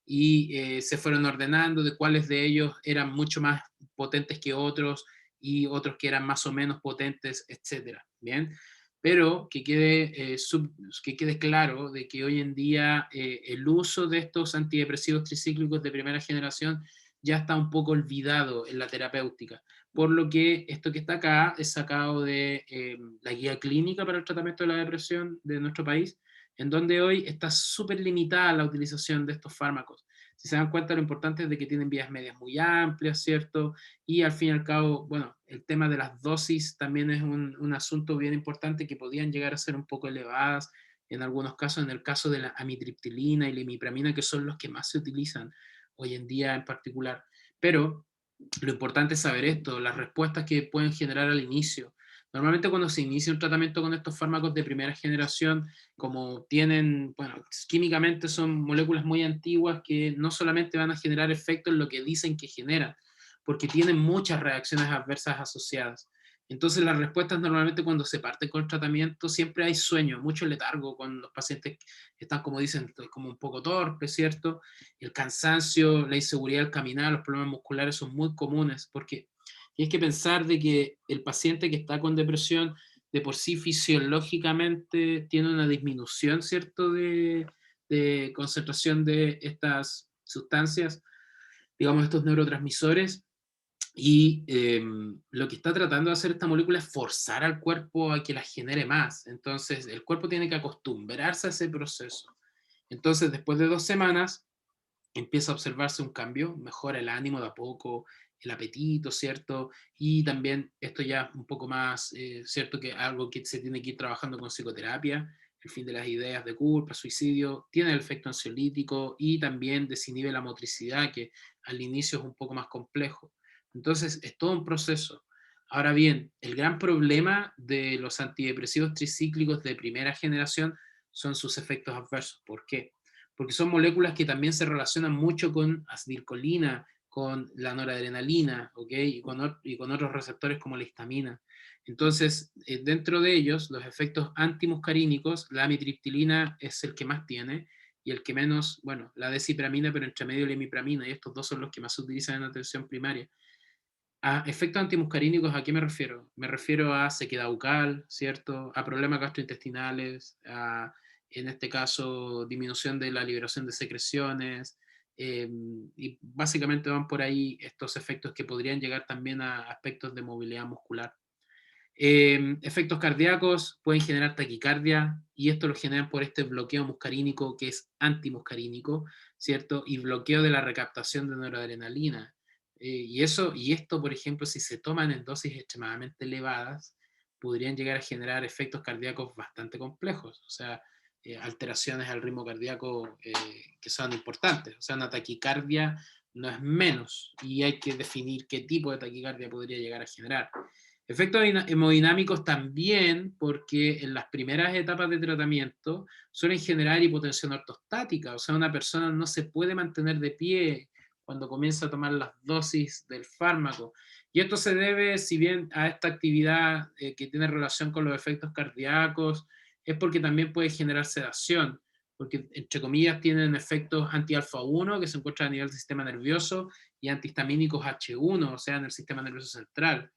[SPEAKER 1] Y se fueron ordenando de cuáles de ellos eran mucho más potentes que otros y otros que eran más o menos potentes, etcétera, ¿bien? Pero que quede claro de que hoy en día el uso de estos antidepresivos tricíclicos de primera generación ya está un poco olvidado en la terapéutica, por lo que esto que está acá es sacado de la guía clínica para el tratamiento de la depresión de nuestro país, en donde hoy está súper limitada la utilización de estos fármacos. Si se dan cuenta, lo importante es de que tienen vías medias muy amplias, ¿cierto? Y al fin y al cabo, bueno, el tema de las dosis también es un asunto bien importante, que podían llegar a ser un poco elevadas en algunos casos, en el caso de la amitriptilina y la imipramina, que son los que más se utilizan hoy en día en particular. Pero lo importante es saber esto, las respuestas que pueden generar al inicio. Normalmente cuando se inicia un tratamiento con estos fármacos de primera generación, como tienen, bueno, químicamente son moléculas muy antiguas que no solamente van a generar efectos en lo que dicen que generan, porque tienen muchas reacciones adversas asociadas. Entonces las respuestas normalmente cuando se parte con el tratamiento siempre hay sueño, mucho letargo con los pacientes que están, como dicen, como un poco torpes, ¿cierto? El cansancio, la inseguridad al caminar, los problemas musculares son muy comunes, porque tienes que pensar de que el paciente que está con depresión de por sí fisiológicamente tiene una disminución, ¿cierto?, de concentración de estas sustancias, digamos, estos neurotransmisores, y lo que está tratando de hacer esta molécula es forzar al cuerpo a que las genere más. Entonces, el cuerpo tiene que acostumbrarse a ese proceso. Entonces, después de 2 semanas, empieza a observarse un cambio, mejora el ánimo de a poco, el apetito, ¿cierto? Y también esto ya un poco más, ¿cierto? Que algo que se tiene que ir trabajando con psicoterapia, el fin de las ideas de culpa, suicidio, tiene el efecto ansiolítico y también desinhibe la motricidad, que al inicio es un poco más complejo. Entonces, es todo un proceso. Ahora bien, el gran problema de los antidepresivos tricíclicos de primera generación son sus efectos adversos. ¿Por qué? Porque son moléculas que también se relacionan mucho con acetilcolina, con la noradrenalina, ¿ok? Y con otros receptores como la histamina. Entonces, dentro de ellos, los efectos antimuscarínicos, la amitriptilina es el que más tiene, y el que menos, bueno, la desipramina, pero entre medio la imipramina, y estos dos son los que más se utilizan en atención primaria. A efectos antimuscarínicos, ¿a qué me refiero? Me refiero a sequedad bucal, ¿cierto? A problemas gastrointestinales, en este caso, disminución de la liberación de secreciones, y básicamente van por ahí estos efectos que podrían llegar también a aspectos de movilidad muscular. Efectos cardíacos pueden generar taquicardia, y esto lo generan por este bloqueo muscarínico que es antimuscarínico, ¿cierto? Y bloqueo de la recaptación de noradrenalina. Y esto, por ejemplo, si se toman en dosis extremadamente elevadas, podrían llegar a generar efectos cardíacos bastante complejos, o sea, alteraciones al ritmo cardíaco que son importantes. O sea, una taquicardia no es menos, y hay que definir qué tipo de taquicardia podría llegar a generar. Efectos hemodinámicos también, porque en las primeras etapas de tratamiento suelen generar hipotensión ortostática, o sea, una persona no se puede mantener de pie cuando comienza a tomar las dosis del fármaco. Y esto se debe, si bien a esta actividad que tiene relación con los efectos cardíacos, es porque también puede generar sedación, porque entre comillas tienen efectos anti-alfa-1 que se encuentran a nivel del sistema nervioso, y antihistamínicos H1, o sea, en el sistema nervioso central.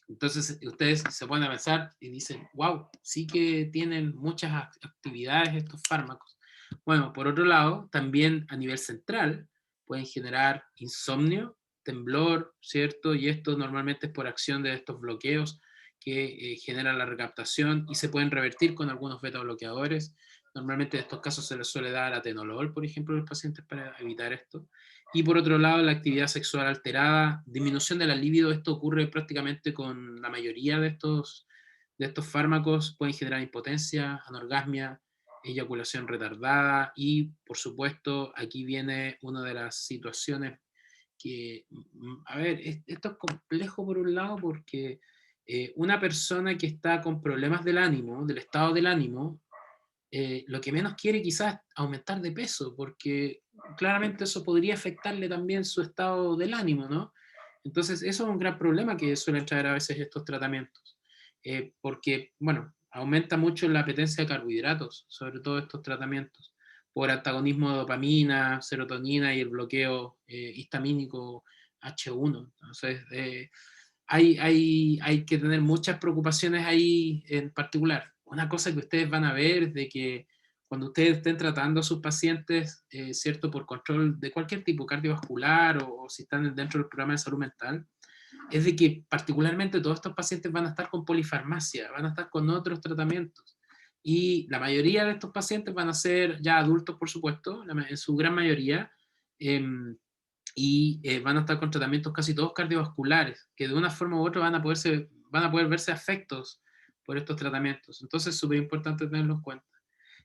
[SPEAKER 1] Entonces ustedes se pueden a pensar y dicen, wow, sí que tienen muchas actividades estos fármacos. Bueno, por otro lado, también a nivel central pueden generar insomnio, temblor, ¿cierto? Y esto normalmente es por acción de estos bloqueos que generan la recaptación, y se pueden revertir con algunos beta bloqueadores. Normalmente en estos casos se les suele dar atenolol, por ejemplo, a los pacientes para evitar esto. Y por otro lado, la actividad sexual alterada, disminución de la libido. Esto ocurre prácticamente con la mayoría de estos fármacos. Pueden generar impotencia, anorgasmia, eyaculación retardada, y por supuesto aquí viene una de las situaciones que, a ver, esto es complejo por un lado, porque una persona que está con problemas del ánimo, del estado del ánimo, lo que menos quiere quizás es aumentar de peso, porque claramente eso podría afectarle también su estado del ánimo, ¿no? Entonces, eso es un gran problema que suelen traer a veces estos tratamientos, porque, bueno, aumenta mucho la apetencia de carbohidratos, sobre todo estos tratamientos, por antagonismo de dopamina, serotonina y el bloqueo histamínico H1. Entonces, hay que tener muchas preocupaciones ahí en particular. Una cosa que ustedes van a ver es de que cuando ustedes estén tratando a sus pacientes, ¿cierto? Por control de cualquier tipo, cardiovascular o si están dentro del programa de salud mental, es de que particularmente todos estos pacientes van a estar con polifarmacia, van a estar con otros tratamientos. Y la mayoría de estos pacientes van a ser ya adultos, por supuesto, en su gran mayoría, van a estar con tratamientos casi todos cardiovasculares, que de una forma u otra van a poder verse afectos por estos tratamientos. Entonces es súper importante tenerlo en cuenta.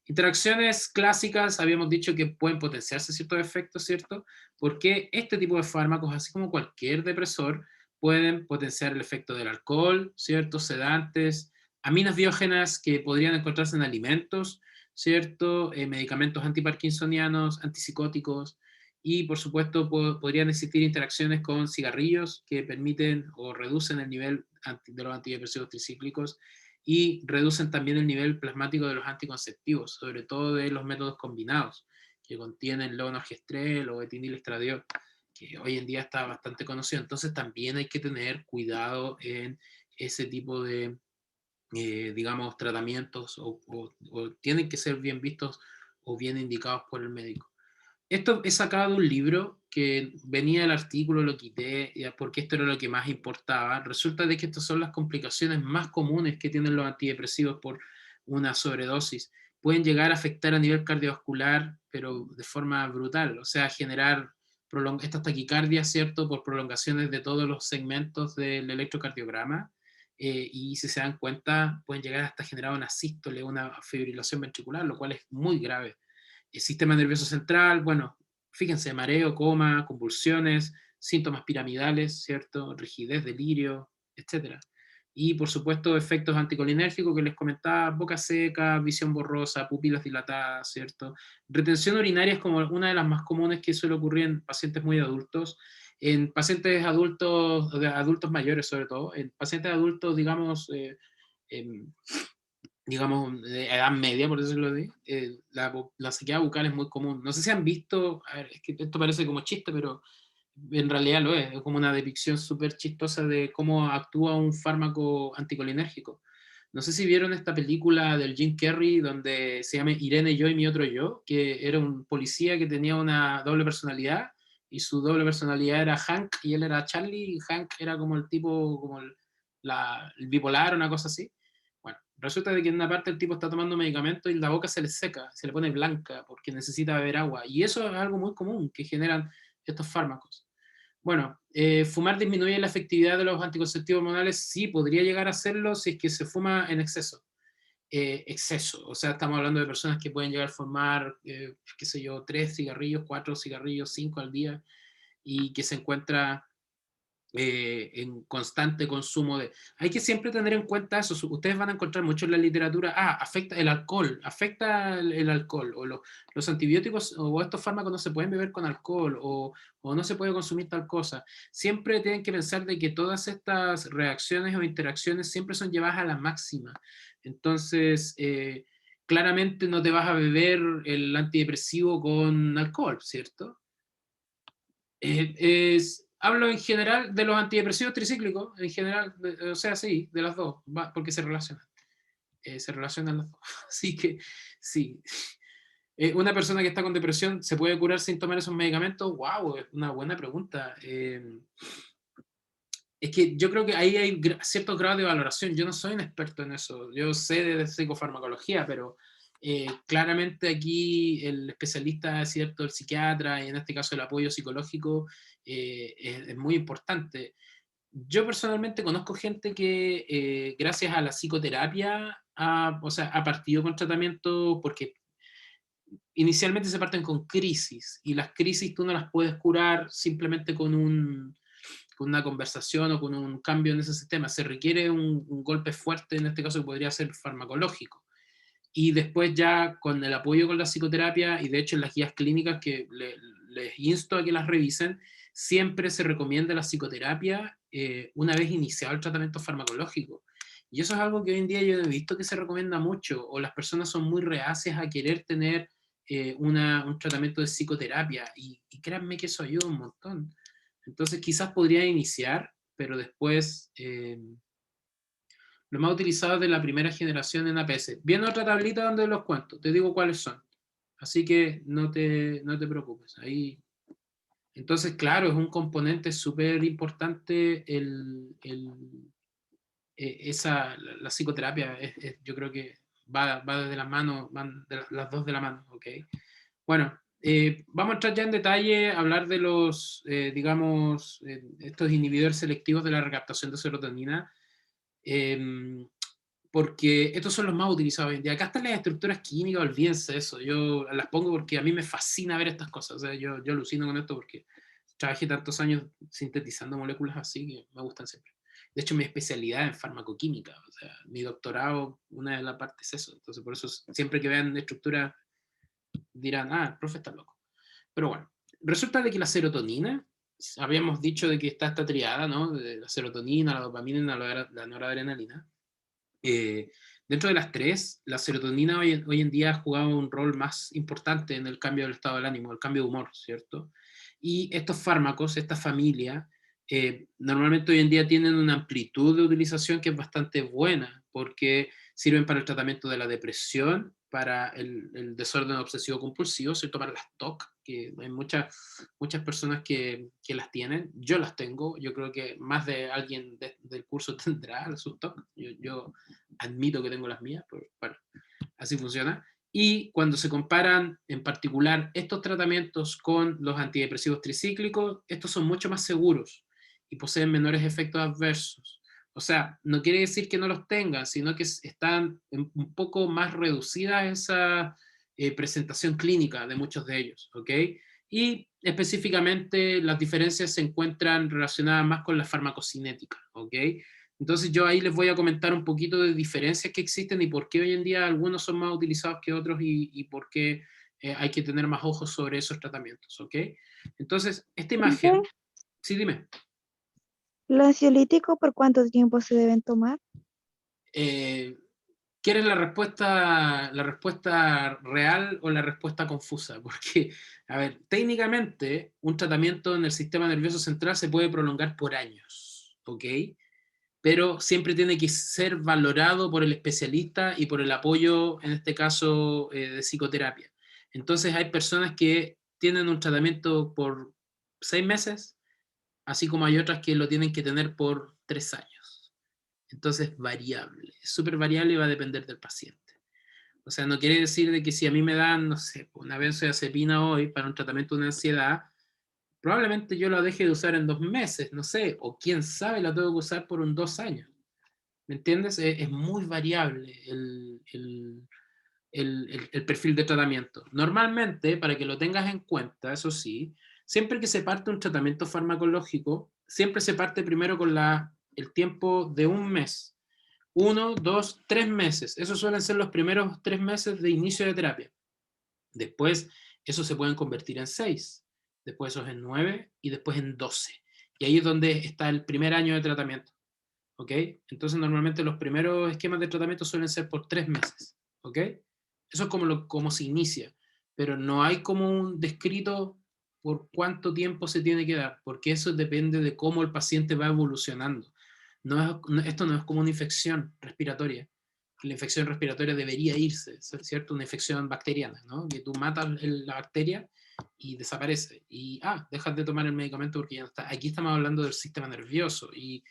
[SPEAKER 1] Interacciones clásicas, habíamos dicho que pueden potenciarse ciertos efectos, ¿cierto? Porque este tipo de fármacos, así como cualquier depresor, pueden potenciar el efecto del alcohol, ¿cierto? Sedantes, aminas biógenas que podrían encontrarse en alimentos, ¿cierto? Medicamentos antiparkinsonianos, antipsicóticos, y por supuesto podrían existir interacciones con cigarrillos que permiten o reducen el nivel de los antidepresivos tricíclicos y reducen también el nivel plasmático de los anticonceptivos, sobre todo de los métodos combinados, que contienen levonorgestrel o etinilestradiol, que hoy en día está bastante conocido. Entonces también hay que tener cuidado en ese tipo de, digamos, tratamientos o tienen que ser bien vistos o bien indicados por el médico. Esto es sacado de un libro que venía el artículo, lo quité, porque esto era lo que más importaba. Resulta de que estas son las complicaciones más comunes que tienen los antidepresivos por una sobredosis. Pueden llegar a afectar a nivel cardiovascular, pero de forma brutal, o sea, generar estas taquicardias, ¿cierto?, por prolongaciones de todos los segmentos del electrocardiograma, y si se dan cuenta, pueden llegar hasta generar una sístole, una fibrilación ventricular, lo cual es muy grave. El sistema nervioso central, bueno, fíjense, mareo, coma, convulsiones, síntomas piramidales, ¿cierto? Rigidez, delirio, etcétera. Y por supuesto, efectos anticolinérgicos que les comentaba, boca seca, visión borrosa, pupilas dilatadas, ¿cierto? Retención urinaria es como una de las más comunes que suele ocurrir en pacientes muy adultos. En pacientes adultos, adultos mayores sobre todo, en pacientes adultos, digamos, de edad media, por decirlo así, la sequedad bucal es muy común. No sé si han visto, a ver, es que esto parece como chiste, pero en realidad lo es como una depicción súper chistosa de cómo actúa un fármaco anticolinérgico. No sé si vieron esta película del Jim Carrey donde se llama Irene, yo y mi otro yo, que era un policía que tenía una doble personalidad y su doble personalidad era Hank y él era Charlie y Hank era como el tipo, como el bipolar o una cosa así. Bueno, resulta de que en una parte el tipo está tomando medicamento y la boca se le seca, se le pone blanca porque necesita beber agua. Y eso es algo muy común que generan estos fármacos. Bueno, fumar disminuye la efectividad de los anticonceptivos hormonales, sí, podría llegar a hacerlo si es que se fuma en exceso. Exceso, o sea, estamos hablando de personas que pueden llegar a fumar, qué sé yo, 3 cigarrillos, 4 cigarrillos, 5 al día, y que se encuentra en constante consumo de... Hay que siempre tener en cuenta eso. Ustedes van a encontrar mucho en la literatura, afecta el alcohol, afecta el alcohol, o los antibióticos o estos fármacos no se pueden beber con alcohol, o no se puede consumir tal cosa. Siempre tienen que pensar de que todas estas reacciones o interacciones siempre son llevadas a la máxima. Entonces, claramente no te vas a beber el antidepresivo con alcohol, ¿cierto? Hablo en general de los antidepresivos tricíclicos, en general, o sea, sí, de las dos, porque se relacionan las dos. Así que sí, una persona que está con depresión se puede curar sin tomar esos medicamentos. Wow, es una buena pregunta. Es que yo creo que ahí hay ciertos grados de valoración. Yo no soy un experto en eso. Yo sé de psicofarmacología, pero claramente aquí el especialista, ¿cierto? El psiquiatra, y en este caso el apoyo psicológico, es muy importante. Yo personalmente conozco gente que gracias a la psicoterapia o sea, ha partido con tratamiento porque inicialmente se parten con crisis y las crisis tú no las puedes curar simplemente con una conversación o con un cambio en ese sistema. Se requiere un golpe fuerte, en este caso que podría ser farmacológico. y después ya con el apoyo con la psicoterapia, y de hecho en las guías clínicas que les insto a que las revisen, siempre se recomienda la psicoterapia una vez iniciado el tratamiento farmacológico. Y eso es algo que hoy en día yo he visto que se recomienda mucho, o las personas son muy reacias a querer tener un tratamiento de psicoterapia, y créanme que eso ayuda un montón. Entonces quizás podría iniciar, pero después lo más utilizado es de la primera generación en APS. Viene otra tablita donde los cuento, te digo cuáles son. Así que no te preocupes. Ahí. Entonces, claro, es un componente súper importante la psicoterapia. Yo creo que va desde las manos, van las dos de la mano, ¿ok? Bueno, vamos a entrar ya en detalle, a hablar de los, digamos, estos inhibidores selectivos de la recaptación de serotonina, porque estos son los más utilizados hoy en día. Acá están las estructuras químicas, olvídense de eso, yo las pongo porque a mí me fascina ver estas cosas, o sea, yo alucino con esto porque trabajé tantos años sintetizando moléculas así que me gustan siempre. De hecho, mi especialidad es en farmacoquímica, o sea, mi doctorado, una de las partes es eso, entonces por eso siempre que vean estructuras dirán, ah, el profe está loco. Pero bueno, resulta de que la serotonina, habíamos dicho de que está esta triada, ¿no? De la serotonina, la dopamina y la noradrenalina. Dentro de las tres, la serotonina hoy en día ha jugado un rol más importante en el cambio del estado del ánimo, el cambio de humor, ¿cierto? Y estos fármacos, esta familia, normalmente hoy en día tienen una amplitud de utilización que es bastante buena, porque sirven para el tratamiento de la depresión, para el desorden obsesivo compulsivo, ¿cierto? Para las TOC, que hay muchas personas que las tienen. Yo las tengo, yo creo que más de alguien del curso tendrá sus TOC. Yo admito que tengo las mías, pero bueno, así funciona. Y cuando se comparan en particular estos tratamientos con los antidepresivos tricíclicos, estos son mucho más seguros y poseen menores efectos adversos. O sea, no quiere decir que no los tengan, sino que están un poco más reducida esa presentación clínica de muchos de ellos, ¿ok? Y específicamente las diferencias se encuentran relacionadas más con la farmacocinética, ¿ok? Entonces yo ahí les voy a comentar un poquito de diferencias que existen y por qué hoy en día algunos son más utilizados que otros y por qué hay que tener más ojos sobre esos tratamientos, ¿ok? Entonces, esta imagen,
[SPEAKER 3] Profe,
[SPEAKER 1] sí, dime.
[SPEAKER 3] ¿los ansiolíticos por cuánto tiempo se deben tomar?
[SPEAKER 1] Eh, ¿Quieres la respuesta real o la respuesta confusa? Porque, a ver, técnicamente un tratamiento en el sistema nervioso central se puede prolongar por años, ¿ok? Pero siempre tiene que ser valorado por el especialista y por el apoyo, en este caso, de psicoterapia. Entonces hay personas que tienen un tratamiento por 6 meses, así como hay otras que lo tienen que tener por 3 años. Entonces es variable, es súper variable y va a depender del paciente. O sea, no quiere decir de que si a mí me dan, no sé, una benzodiazepina hoy para un tratamiento de una ansiedad, probablemente yo la deje de usar en 2 meses, no sé, o quién sabe, la tengo que usar por 2 años. ¿Me entiendes? Es muy variable el perfil de tratamiento. Normalmente, para que lo tengas en cuenta, eso sí, siempre que se parte un tratamiento farmacológico, siempre se parte primero con el tiempo de un mes. 1, 2, 3 meses. Esos suelen ser los primeros 3 meses de inicio de terapia. Después, esos se pueden convertir en 6, después esos en 9 y después en 12. Y ahí es donde está el primer año de tratamiento. ¿Ok? Entonces normalmente los primeros esquemas de tratamiento suelen ser por 3 meses. ¿Ok? Eso es como se inicia, pero no hay como un descrito por cuánto tiempo se tiene que dar, porque eso depende de cómo el paciente va evolucionando. Esto no es como una infección respiratoria. La infección respiratoria debería irse, ¿cierto? Una infección bacteriana, ¿no? Que tú matas la bacteria y desaparece. Y, dejas de tomar el medicamento porque ya no está. Aquí estamos hablando del sistema nervioso y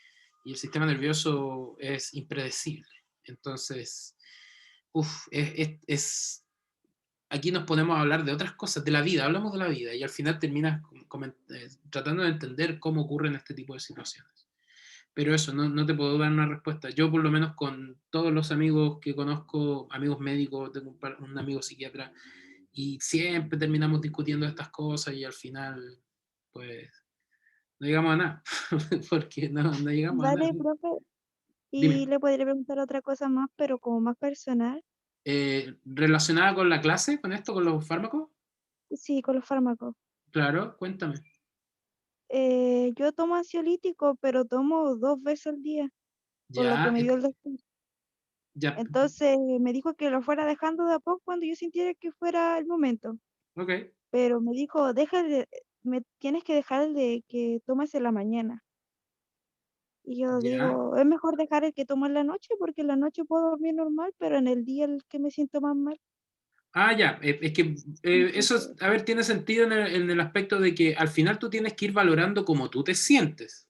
[SPEAKER 1] el sistema nervioso es impredecible. Entonces, aquí nos ponemos a hablar de otras cosas, de la vida, hablamos de la vida y al final terminas tratando de entender cómo ocurren este tipo de situaciones. Pero eso, no te puedo dar una respuesta. Yo por lo menos con todos los amigos que conozco, amigos médicos, tengo un amigo psiquiatra, y siempre terminamos discutiendo estas cosas y al final, pues, no llegamos a nada, porque no llegamos a nada.
[SPEAKER 3] Vale, profe.
[SPEAKER 1] Dime.
[SPEAKER 3] Y le podría preguntar otra cosa más, pero como más personal.
[SPEAKER 1] ¿Relacionada con la clase, con esto, con los fármacos?
[SPEAKER 3] Sí, con los fármacos.
[SPEAKER 1] Claro, cuéntame.
[SPEAKER 3] Yo tomo ansiolítico, pero tomo 2 veces al día, por lo que
[SPEAKER 1] Ya,
[SPEAKER 3] me dio el doctor.
[SPEAKER 1] ya,
[SPEAKER 3] Entonces me dijo que lo fuera dejando de a poco cuando yo sintiera que fuera el momento.
[SPEAKER 1] ok,
[SPEAKER 3] Pero me dijo, me tienes que dejar el de que tomas en la mañana. Y yo
[SPEAKER 1] ya.
[SPEAKER 3] digo, es mejor dejar el que tomo en la noche porque en la noche puedo dormir normal, pero en el día el que me siento más mal.
[SPEAKER 1] Ah, ya, es que eso,
[SPEAKER 3] Entonces,
[SPEAKER 1] a ver, tiene sentido en el aspecto de que al final tú tienes que ir valorando cómo tú te sientes,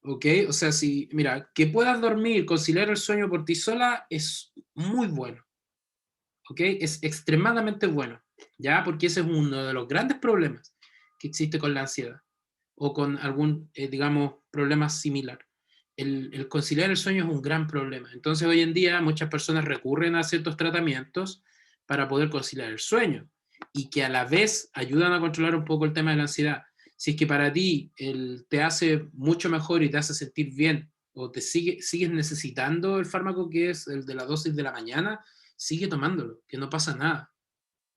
[SPEAKER 1] ¿ok? O sea, si, mira, que puedas dormir, conciliar el sueño por ti sola es muy bueno, ¿ok? Es extremadamente bueno, ¿ya? Porque ese es uno de los grandes problemas que existe con la ansiedad o con algún, digamos, problema similar. El conciliar el sueño es un gran problema. Entonces, hoy en día muchas personas recurren a ciertos tratamientos para poder conciliar el sueño y que a la vez ayudan a controlar un poco el tema de la ansiedad. Si es que para ti te hace mucho mejor y te hace sentir bien o sigues necesitando el fármaco que es el de la dosis de la mañana, sigue tomándolo, que no pasa nada.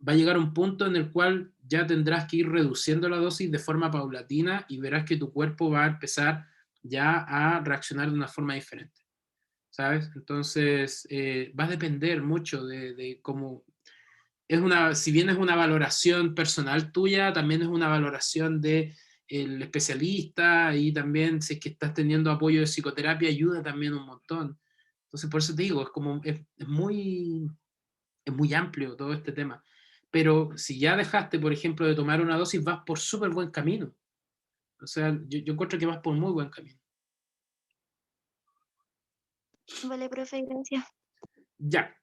[SPEAKER 1] Va a llegar un punto en el cual ya tendrás que ir reduciendo la dosis de forma paulatina y verás que tu cuerpo va a empezar ya a reaccionar de una forma diferente, ¿sabes? Entonces, va a depender mucho de cómo... si bien es una valoración personal tuya, también es una valoración de el especialista y también si es que estás teniendo apoyo de psicoterapia ayuda también un montón. Entonces, por eso te digo, es muy amplio todo este tema. Pero si ya dejaste, por ejemplo, de tomar una dosis, vas por súper buen camino. O sea, yo encuentro que vas por muy buen camino.
[SPEAKER 3] vale, profe, gracias.
[SPEAKER 1] Ya,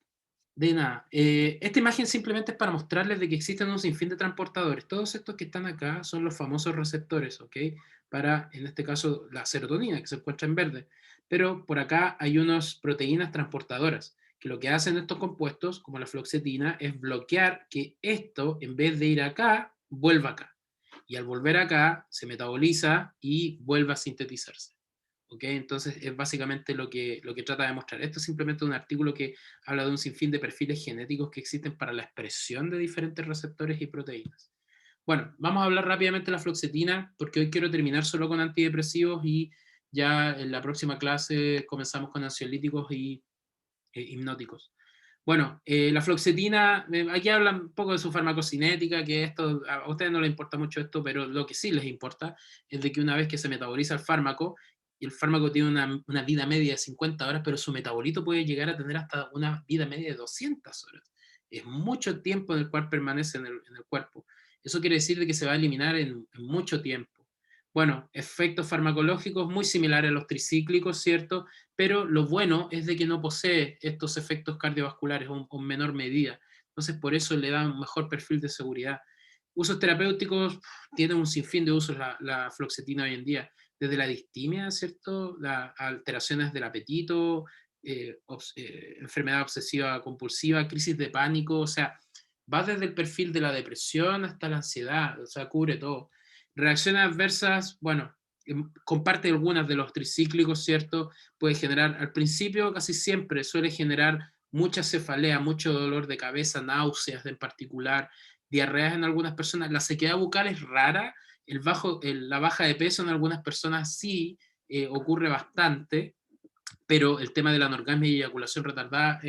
[SPEAKER 1] de nada. Esta imagen simplemente es para mostrarles de que existen un sinfín de transportadores. Todos estos que están acá son los famosos receptores, ¿ok? Para, en este caso, la serotonina, que se encuentra en verde. Pero por acá hay unas proteínas transportadoras, que lo que hacen estos compuestos, como la fluoxetina, es bloquear que esto, en vez de ir acá, vuelva acá. Y al volver acá, se metaboliza y vuelve a sintetizarse. ¿Ok? Entonces es básicamente lo que trata de mostrar. Esto es simplemente un artículo que habla de un sinfín de perfiles genéticos que existen para la expresión de diferentes receptores y proteínas. Bueno, vamos a hablar rápidamente de la fluoxetina, porque hoy quiero terminar solo con antidepresivos y ya en la próxima clase comenzamos con ansiolíticos y hipnóticos. Bueno, la fluoxetina, aquí hablan un poco de su farmacocinética, que esto, a ustedes no les importa mucho esto, pero lo que sí les importa es de que una vez que se metaboliza el fármaco, y el fármaco tiene una vida media de 50 horas, pero su metabolito puede llegar a tener hasta una vida media de 200 horas. Es mucho tiempo en el cual permanece en el cuerpo. Eso quiere decir de que se va a eliminar en mucho tiempo. Bueno, efectos farmacológicos muy similares a los tricíclicos, ¿cierto? Pero lo bueno es de que no posee estos efectos cardiovasculares o en menor medida. Entonces, por eso le da un mejor perfil de seguridad. Usos terapéuticos, tiene un sinfín de usos la fluoxetina hoy en día, desde la distimia, ¿cierto? Las alteraciones del apetito, enfermedad obsesiva compulsiva, crisis de pánico, o sea, va desde el perfil de la depresión hasta la ansiedad, o sea, cubre todo. Reacciones adversas, bueno, comparte algunas de los tricíclicos, ¿cierto? Puede generar, al principio casi siempre suele generar mucha cefalea, mucho dolor de cabeza, náuseas en particular, diarreas en algunas personas. La sequedad bucal es rara, la baja de peso en algunas personas sí ocurre bastante, pero el tema de la anorgasmia y eyaculación retardada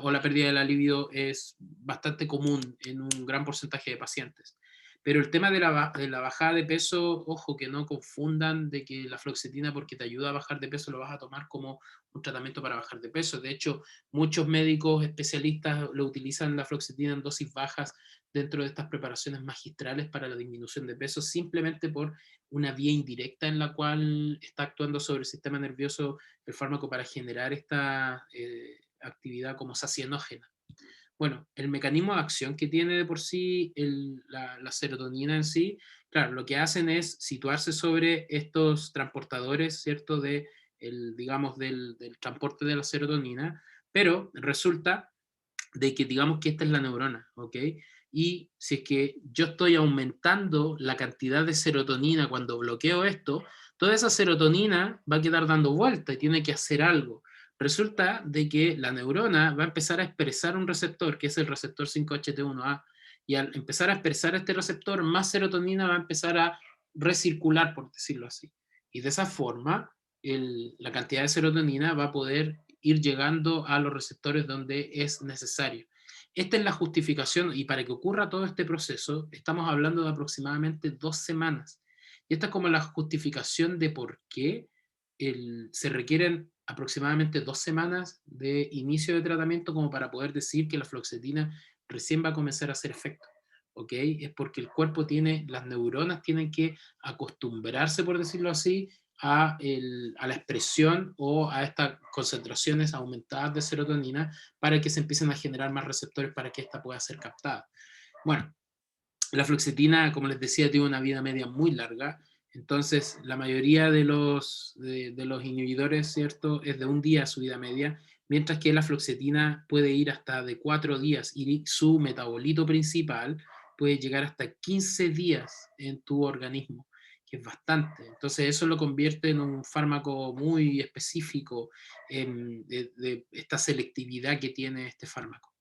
[SPEAKER 1] o la pérdida de la libido es bastante común en un gran porcentaje de pacientes. Pero el tema de la bajada de peso, ojo, que no confundan de que la fluoxetina porque te ayuda a bajar de peso lo vas a tomar como un tratamiento para bajar de peso. De hecho, muchos médicos especialistas lo utilizan la fluoxetina en dosis bajas dentro de estas preparaciones magistrales para la disminución de peso, simplemente por una vía indirecta en la cual está actuando sobre el sistema nervioso el fármaco para generar esta actividad como sacienógena. Bueno, el mecanismo de acción que tiene de por sí la serotonina en sí, claro, lo que hacen es situarse sobre estos transportadores, ¿cierto? Digamos, del transporte de la serotonina, pero resulta de que digamos que esta es la neurona, ¿ok? Y si es que yo estoy aumentando la cantidad de serotonina cuando bloqueo esto, toda esa serotonina va a quedar dando vuelta y tiene que hacer algo. resulta de que la neurona va a empezar a expresar un receptor, que es el receptor 5-HT1A, y al empezar a expresar este receptor, más serotonina va a empezar a recircular, por decirlo así. Y de esa forma, la cantidad de serotonina va a poder ir llegando a los receptores donde es necesario. Esta es la justificación, y para que ocurra todo este proceso, estamos hablando de aproximadamente 2 semanas. Y esta es como la justificación de por qué se requieren aproximadamente 2 semanas de inicio de tratamiento como para poder decir que la fluoxetina recién va a comenzar a hacer efecto. ¿Ok? Es porque el cuerpo tiene, las neuronas tienen que acostumbrarse, por decirlo así, a la expresión o a estas concentraciones aumentadas de serotonina para que se empiecen a generar más receptores para que ésta pueda ser captada. Bueno, la fluoxetina, como les decía, tiene una vida media muy larga, entonces la mayoría de los inhibidores, ¿cierto?, es de un día su vida media, mientras que la fluoxetina puede ir hasta de 4 días y su metabolito principal puede llegar hasta 15 días en tu organismo, que es bastante. Entonces eso lo convierte en un fármaco muy específico de esta selectividad que tiene este fármaco.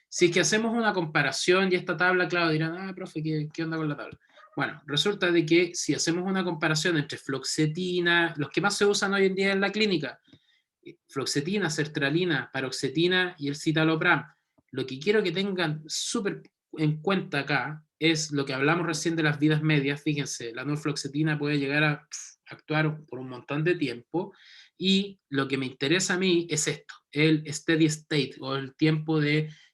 [SPEAKER 1] Si es que hacemos una comparación y esta tabla, claro, dirán, profe, ¿qué onda con la tabla? Bueno, resulta de que si hacemos una comparación entre fluoxetina, los que más se usan hoy en día en la clínica, fluoxetina, sertralina, paroxetina y el citalopram, lo que quiero que tengan súper en cuenta acá es lo que hablamos recién de las vidas medias. Fíjense, la norfluoxetina puede llegar a actuar por un montón de tiempo, y lo que me interesa a mí es esto, el steady state o el tiempo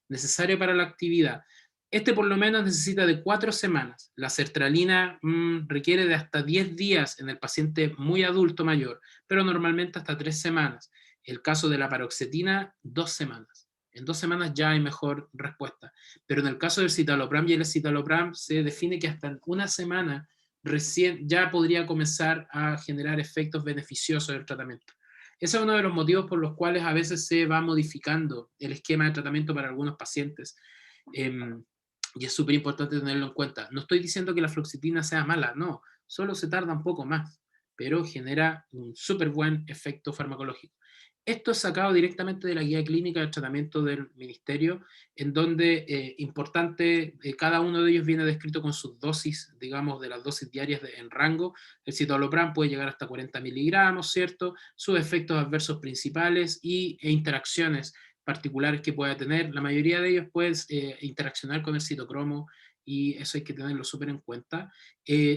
[SPEAKER 1] necesario para la actividad. Este por lo menos necesita de 4 semanas. La sertralina requiere de hasta 10 días en el paciente muy adulto mayor, pero normalmente hasta 3 semanas. El caso de la paroxetina, 2 semanas. En 2 semanas ya hay mejor respuesta. Pero en el caso del citalopram y el escitalopram se define que hasta en 1 semana recién ya podría comenzar a generar efectos beneficiosos del tratamiento. Ese es uno de los motivos por los cuales a veces se va modificando el esquema de tratamiento para algunos pacientes. Y es súper importante tenerlo en cuenta. No estoy diciendo que la fluoxetina sea mala, no, solo se tarda un poco más, pero genera un súper buen efecto farmacológico. Esto es sacado directamente de la guía clínica de tratamiento del ministerio, en donde, importante, cada uno de ellos viene descrito con sus dosis, digamos, de las dosis diarias en rango. El citalopram puede llegar hasta 40 miligramos, ¿cierto? Sus efectos adversos principales e interacciones particulares que pueda tener. La mayoría de ellos pueden interaccionar con el citocromo, y eso hay que tenerlo súper en cuenta.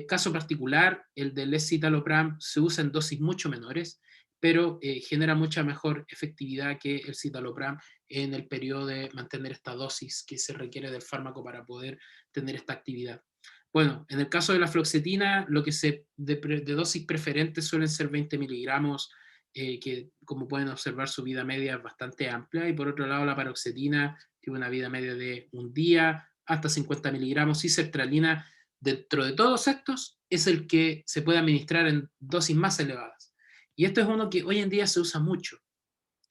[SPEAKER 1] Caso particular, el del escitalopram se usa en dosis mucho menores, pero genera mucha mejor efectividad que el citalopram en el periodo de mantener esta dosis que se requiere del fármaco para poder tener esta actividad. Bueno, en el caso de la fluoxetina, lo que de dosis preferente suelen ser 20 miligramos, que como pueden observar su vida media es bastante amplia, y por otro lado la paroxetina tiene una vida media de un día, hasta 50 miligramos, y sertralina, dentro de todos estos, es el que se puede administrar en dosis más elevadas. Y esto es uno que hoy en día se usa mucho,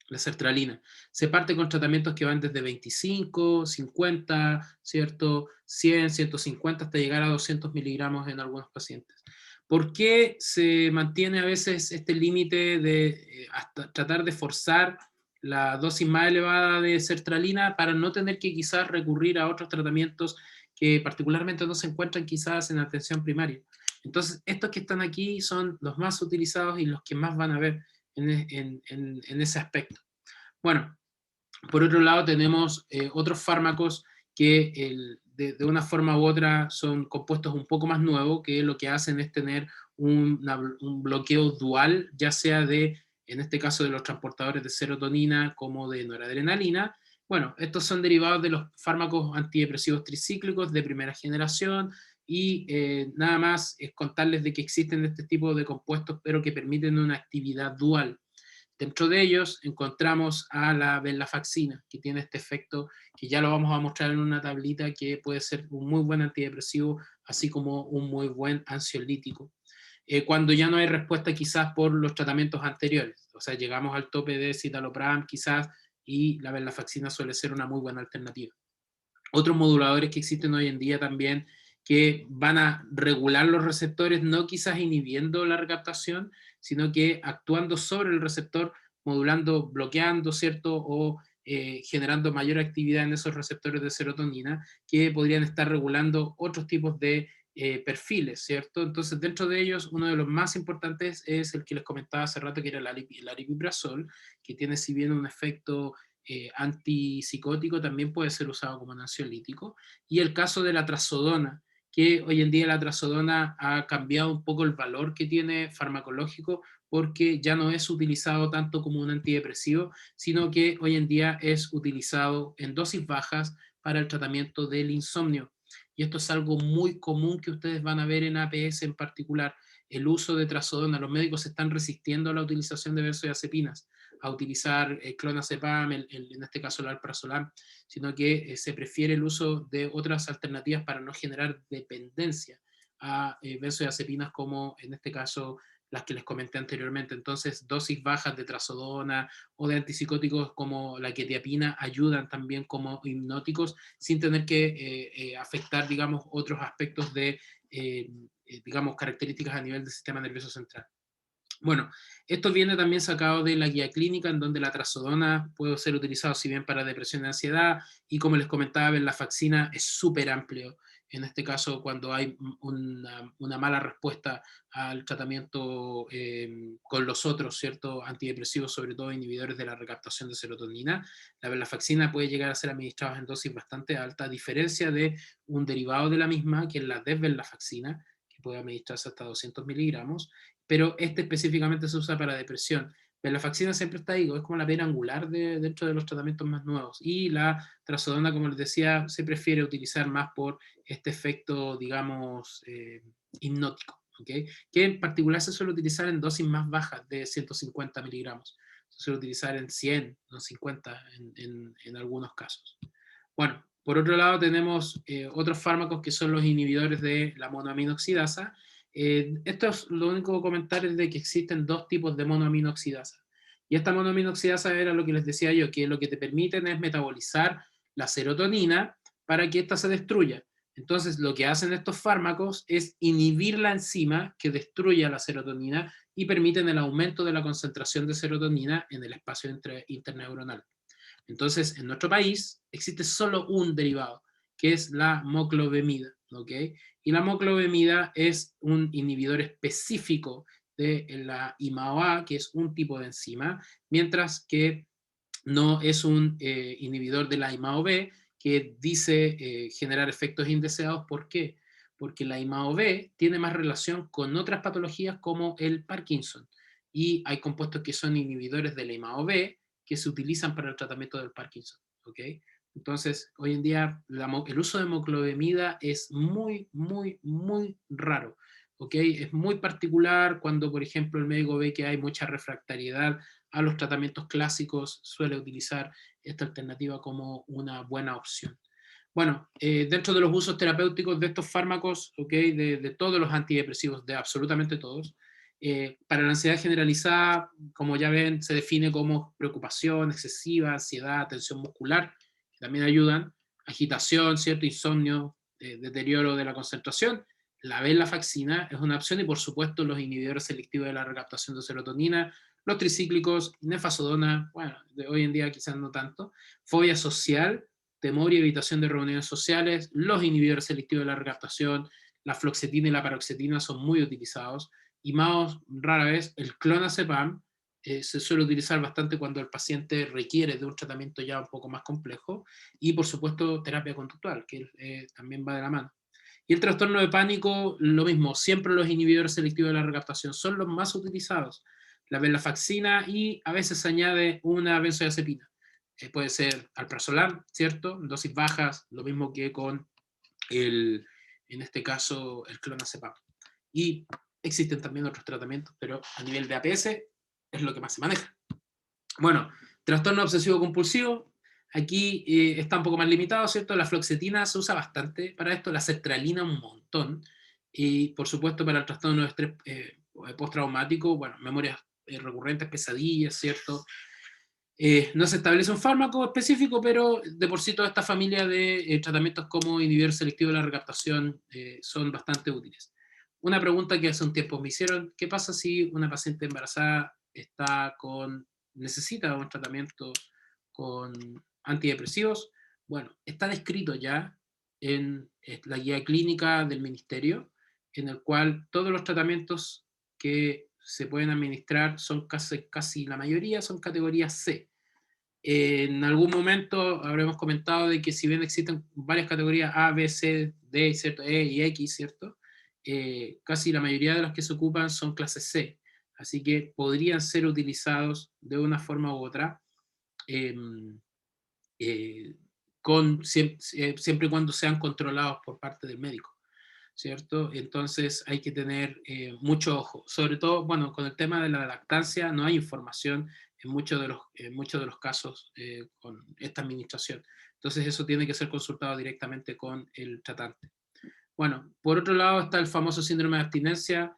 [SPEAKER 1] la sertralina. Se parte con tratamientos que van desde 25, 50, ¿cierto? 100, 150, hasta llegar a 200 miligramos en algunos pacientes. ¿Por qué se mantiene a veces este límite de hasta tratar de forzar la dosis más elevada de sertralina para no tener que quizás recurrir a otros tratamientos que particularmente no se encuentran quizás en atención primaria? Entonces, estos que están aquí son los más utilizados y los que más van a ver en ese aspecto. Bueno, por otro lado tenemos otros fármacos que de una forma u otra son compuestos un poco más nuevos, que lo que hacen es tener un bloqueo dual, ya sea en este caso de los transportadores de serotonina como de noradrenalina. Bueno, estos son derivados de los fármacos antidepresivos tricíclicos de primera generación, y nada más es contarles de que existen este tipo de compuestos, pero que permiten una actividad dual. Dentro de ellos encontramos a la venlafaxina, que tiene este efecto que ya lo vamos a mostrar en una tablita, que puede ser un muy buen antidepresivo, así como un muy buen ansiolítico. Cuando ya no hay respuesta quizás por los tratamientos anteriores, o sea, llegamos al tope de citalopram quizás, y la venlafaxina suele ser una muy buena alternativa. Otros moduladores que existen hoy en día también, que van a regular los receptores, no quizás inhibiendo la recaptación, sino que actuando sobre el receptor modulando, bloqueando, ¿cierto? O generando mayor actividad en esos receptores de serotonina que podrían estar regulando otros tipos de perfiles, ¿cierto? Entonces, dentro de ellos, uno de los más importantes es el que les comentaba hace rato, que era el aripiprazol, que tiene, si bien un efecto antipsicótico, también puede ser usado como ansiolítico, y el caso de la trazodona, que hoy en día la trazodona ha cambiado un poco el valor que tiene farmacológico, porque ya no es utilizado tanto como un antidepresivo, sino que hoy en día es utilizado en dosis bajas para el tratamiento del insomnio. Y esto es algo muy común que ustedes van a ver en APS en particular, el uso de trazodona. Los médicos se están resistiendo a la utilización de benzodiazepinas, a utilizar clonazepam, en este caso el alprazolam, sino que se prefiere el uso de otras alternativas para no generar dependencia a benzodiazepinas, como en este caso las que les comenté anteriormente. Entonces, dosis bajas de trazodona o de antipsicóticos como la quetiapina ayudan también como hipnóticos sin tener que afectar, digamos, otros aspectos de, digamos, características a nivel del sistema nervioso central. Bueno, esto viene también sacado de la guía clínica, en donde la trazodona puede ser utilizado si bien para depresión y ansiedad, y como les comentaba, venlafaxina es súper amplio. En este caso, cuando hay una mala respuesta al tratamiento con los otros, ¿cierto? Antidepresivos, sobre todo inhibidores de la recaptación de serotonina, la venlafaxina puede llegar a ser administrada en dosis bastante alta, a diferencia de un derivado de la misma, que es la desvenlafaxina, que puede administrarse hasta 200 miligramos, pero este específicamente se usa para depresión. Venlafaxina siempre está ahí, es como la piedra angular dentro de los tratamientos más nuevos. Y la trazodona, como les decía, se prefiere utilizar más por este efecto, digamos, hipnótico, ¿okay? Que en particular se suele utilizar en dosis más bajas de 150 miligramos. Se suele utilizar en 100, no 50 en algunos casos. Bueno, por otro lado tenemos otros fármacos que son los inhibidores de la monoaminoxidasa. Esto es lo único comentario es de que existen dos tipos de monoaminoxidasa. Y esta monoaminoxidasa era lo que les decía yo, que lo que te permiten es metabolizar la serotonina para que ésta se destruya. Entonces, lo que hacen estos fármacos es inhibir la enzima que destruye la serotonina y permiten el aumento de la concentración de serotonina en el espacio interneuronal. Entonces, en nuestro país existe solo un derivado, que es la moclobemida, ¿ok? Y la moclobemida es un inhibidor específico de la IMAO-A, que es un tipo de enzima, mientras que no es un inhibidor de la IMAO-B, que dice generar efectos indeseados. ¿Por qué? Porque la IMAO-B tiene más relación con otras patologías como el Parkinson, y hay compuestos que son inhibidores de la IMAO-B que se utilizan para el tratamiento del Parkinson, ¿ok? Entonces, hoy en día el uso de moclobemida es muy, muy, muy raro, ¿ok? Es muy particular cuando, por ejemplo, el médico ve que hay mucha refractariedad a los tratamientos clásicos, suele utilizar esta alternativa como una buena opción. Bueno, dentro de los usos terapéuticos de estos fármacos, ¿okay? De todos los antidepresivos, de absolutamente todos, para la ansiedad generalizada, como ya ven, se define como preocupación excesiva, ansiedad, tensión muscular, que también ayudan, agitación, ¿cierto? Insomnio, deterioro de la concentración. La venlafaxina es una opción, y por supuesto los inhibidores selectivos de la recaptación de serotonina, los tricíclicos, nefazodona, bueno, de hoy en día quizás no tanto, fobia social, temor y evitación de reuniones sociales, los inhibidores selectivos de la recaptación, la fluoxetina y la paroxetina son muy utilizados, y más rara vez el clonazepam se suele utilizar bastante cuando el paciente requiere de un tratamiento ya un poco más complejo, y por supuesto terapia conductual, que también va de la mano. Y el trastorno de pánico, lo mismo, siempre los inhibidores selectivos de la recaptación son los más utilizados, la venlafaxina, y a veces se añade una benzodiazepina. Puede ser alprazolam, ¿cierto? En dosis bajas, lo mismo que con en este caso, el clonazepam. Y existen también otros tratamientos, pero a nivel de APS es lo que más se maneja. Bueno, trastorno obsesivo compulsivo, aquí está un poco más limitado, ¿cierto? La fluoxetina se usa bastante para esto, la sertralina un montón, y por supuesto para el trastorno de estrés postraumático, bueno, memorias recurrentes, pesadillas, ¿cierto? No se establece un fármaco específico, pero de por sí toda esta familia de tratamientos como inhibidor selectivo de la recaptación son bastante útiles. Una pregunta que hace un tiempo me hicieron: ¿qué pasa si una paciente embarazada está con necesita un tratamiento con antidepresivos, bueno, está descrito ya en la guía clínica del ministerio, en el cual todos los tratamientos que se pueden administrar son casi la mayoría son categoría C. En algún momento habremos comentado de que si bien existen varias categorías A, B, C, D, ¿cierto? E y X, ¿cierto? Casi la mayoría de los que se ocupan son clase C, así que podrían ser utilizados de una forma u otra, eh, siempre y cuando sean controlados por parte del médico, ¿cierto? Entonces hay que tener mucho ojo, sobre todo, bueno, con el tema de la lactancia no hay información en muchos de los casos con esta administración, entonces eso tiene que ser consultado directamente con el tratante. Bueno, por otro lado está el famoso síndrome de abstinencia,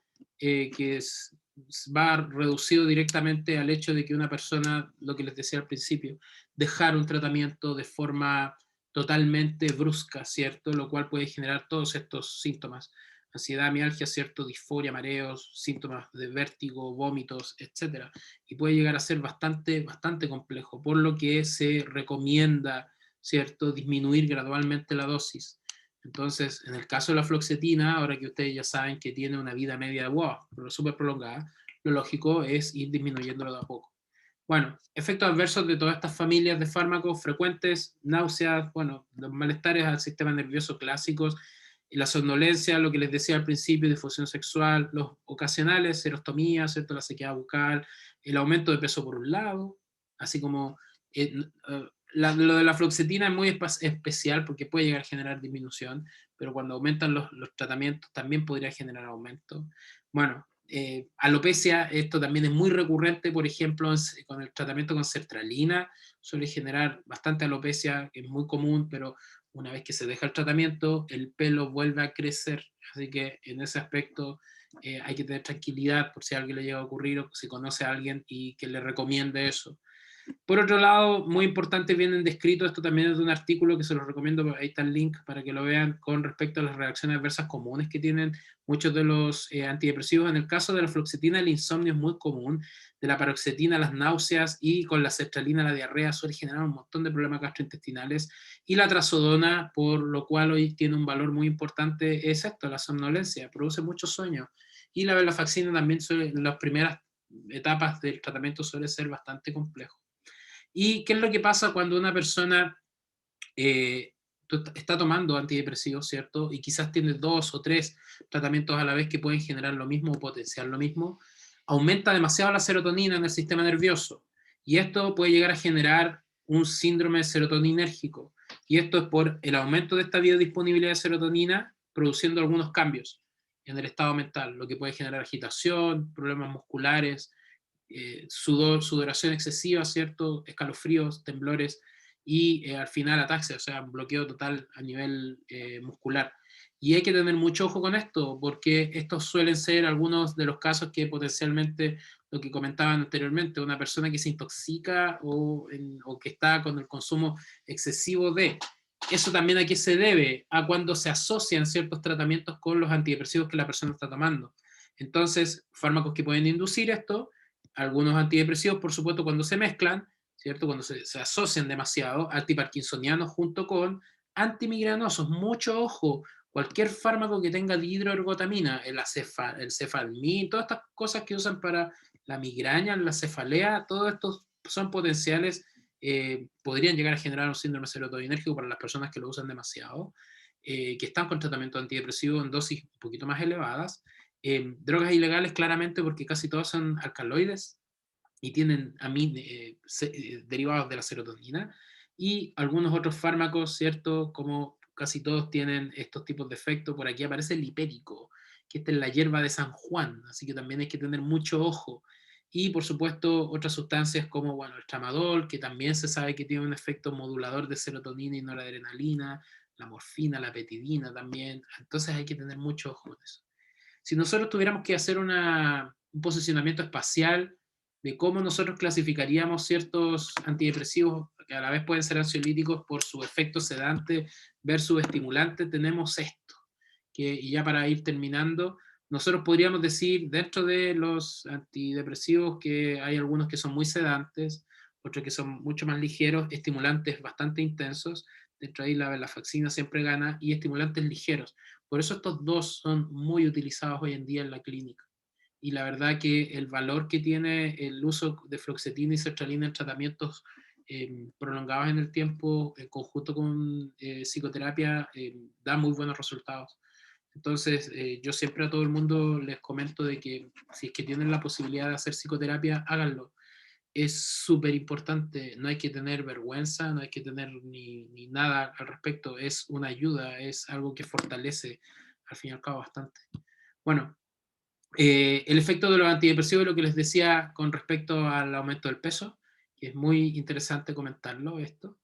[SPEAKER 1] va reducido directamente al hecho de que una persona, lo que les decía al principio, dejar un tratamiento de forma totalmente brusca, ¿cierto? Lo cual puede generar todos estos síntomas: ansiedad, mialgia, ¿cierto? Disforia, mareos, síntomas de vértigo, vómitos, etc. Y puede llegar a ser bastante complejo, por lo que se recomienda, ¿cierto?, disminuir gradualmente la dosis. Entonces, en el caso de la fluoxetina, ahora que ustedes ya saben que tiene una vida media pero súper prolongada, lo lógico es ir disminuyéndolo de a poco. Bueno, efectos adversos de todas estas familias de fármacos frecuentes: náuseas, bueno, los malestares al sistema nervioso clásicos, la somnolencia, lo que les decía al principio, difusión sexual, los ocasionales, serostomía, ¿cierto?, la sequedad bucal, el aumento de peso por un lado, así como lo de la fluoxetina es muy especial porque puede llegar a generar disminución, pero cuando aumentan los tratamientos también podría generar aumento. Bueno, alopecia, esto también es muy recurrente, por ejemplo, con el tratamiento con sertralina, suele generar bastante alopecia, que es muy común, pero una vez que se deja el tratamiento, el pelo vuelve a crecer, así que en ese aspecto hay que tener tranquilidad por si a alguien le llega a ocurrir o si conoce a alguien y que le recomiende eso. Por otro lado, muy importante, vienen descritos, esto también es de un artículo que se los recomiendo, ahí está el link para que lo vean, con respecto a las reacciones adversas comunes que tienen muchos de los antidepresivos. En el caso de la fluoxetina, el insomnio es muy común, de la paroxetina, las náuseas, y con la sertralina, la diarrea suele generar un montón de problemas gastrointestinales, y la trazodona, por lo cual hoy tiene un valor muy importante, es esto, la somnolencia, produce mucho sueño, y la venlafaxina también en las primeras etapas del tratamiento suele ser bastante complejo. ¿Y qué es lo que pasa cuando una persona está tomando antidepresivos, ¿cierto? Y quizás tiene 2 o 3 tratamientos a la vez que pueden generar lo mismo o potenciar lo mismo? Aumenta demasiado la serotonina en el sistema nervioso, y esto puede llegar a generar un síndrome serotoninérgico, y esto es por el aumento de esta biodisponibilidad de serotonina produciendo algunos cambios en el estado mental, lo que puede generar agitación, problemas musculares, sudoración excesiva, ¿cierto?, escalofríos, temblores, y al final ataxia, o sea, bloqueo total a nivel muscular. Y hay que tener mucho ojo con esto, porque estos suelen ser algunos de los casos que potencialmente, lo que comentaban anteriormente, una persona que se intoxica o que está con el consumo excesivo de... Eso también a qué se debe, a cuando se asocian ciertos tratamientos con los antidepresivos que la persona está tomando. Entonces, fármacos que pueden inducir esto, algunos antidepresivos, por supuesto, cuando se mezclan, ¿cierto?, cuando se asocian demasiado, antiparkinsonianos junto con antimigranosos. Mucho ojo, cualquier fármaco que tenga dihidroergotamina, el cefalmín, todas estas cosas que usan para la migraña, la cefalea, todos estos son potenciales, podrían llegar a generar un síndrome serotoninérgico para las personas que lo usan demasiado, que están con tratamiento antidepresivo en dosis un poquito más elevadas. Drogas ilegales, claramente, porque casi todas son alcaloides y tienen derivados de la serotonina, y algunos otros fármacos, ¿cierto?, como casi todos tienen estos tipos de efectos. Por aquí aparece el hipérico, que esta es la hierba de San Juan, así que también hay que tener mucho ojo. Y por supuesto otras sustancias como, bueno, el tramadol, que también se sabe que tiene un efecto modulador de serotonina y noradrenalina, la morfina, la petidina también, entonces hay que tener mucho ojo con eso. Si nosotros tuviéramos que hacer un posicionamiento espacial de cómo nosotros clasificaríamos ciertos antidepresivos, que a la vez pueden ser ansiolíticos por su efecto sedante versus estimulante, tenemos esto, y ya para ir terminando, nosotros podríamos decir, dentro de los antidepresivos, que hay algunos que son muy sedantes, otros que son mucho más ligeros, estimulantes bastante intensos, dentro de ahí la venlafaxina siempre gana, y estimulantes ligeros. Por eso estos dos son muy utilizados hoy en día en la clínica. Y la verdad que el valor que tiene el uso de fluoxetina y sertralina en tratamientos prolongados en el tiempo, en conjunto con psicoterapia, da muy buenos resultados. Entonces, yo siempre a todo el mundo les comento de que si es que tienen la posibilidad de hacer psicoterapia, háganlo. Es súper importante, no hay que tener vergüenza, no hay que tener ni nada al respecto, es una ayuda, es algo que fortalece al fin y al cabo bastante. Bueno, el efecto de los antidepresivos, lo que les decía con respecto al aumento del peso, que es muy interesante comentarlo esto,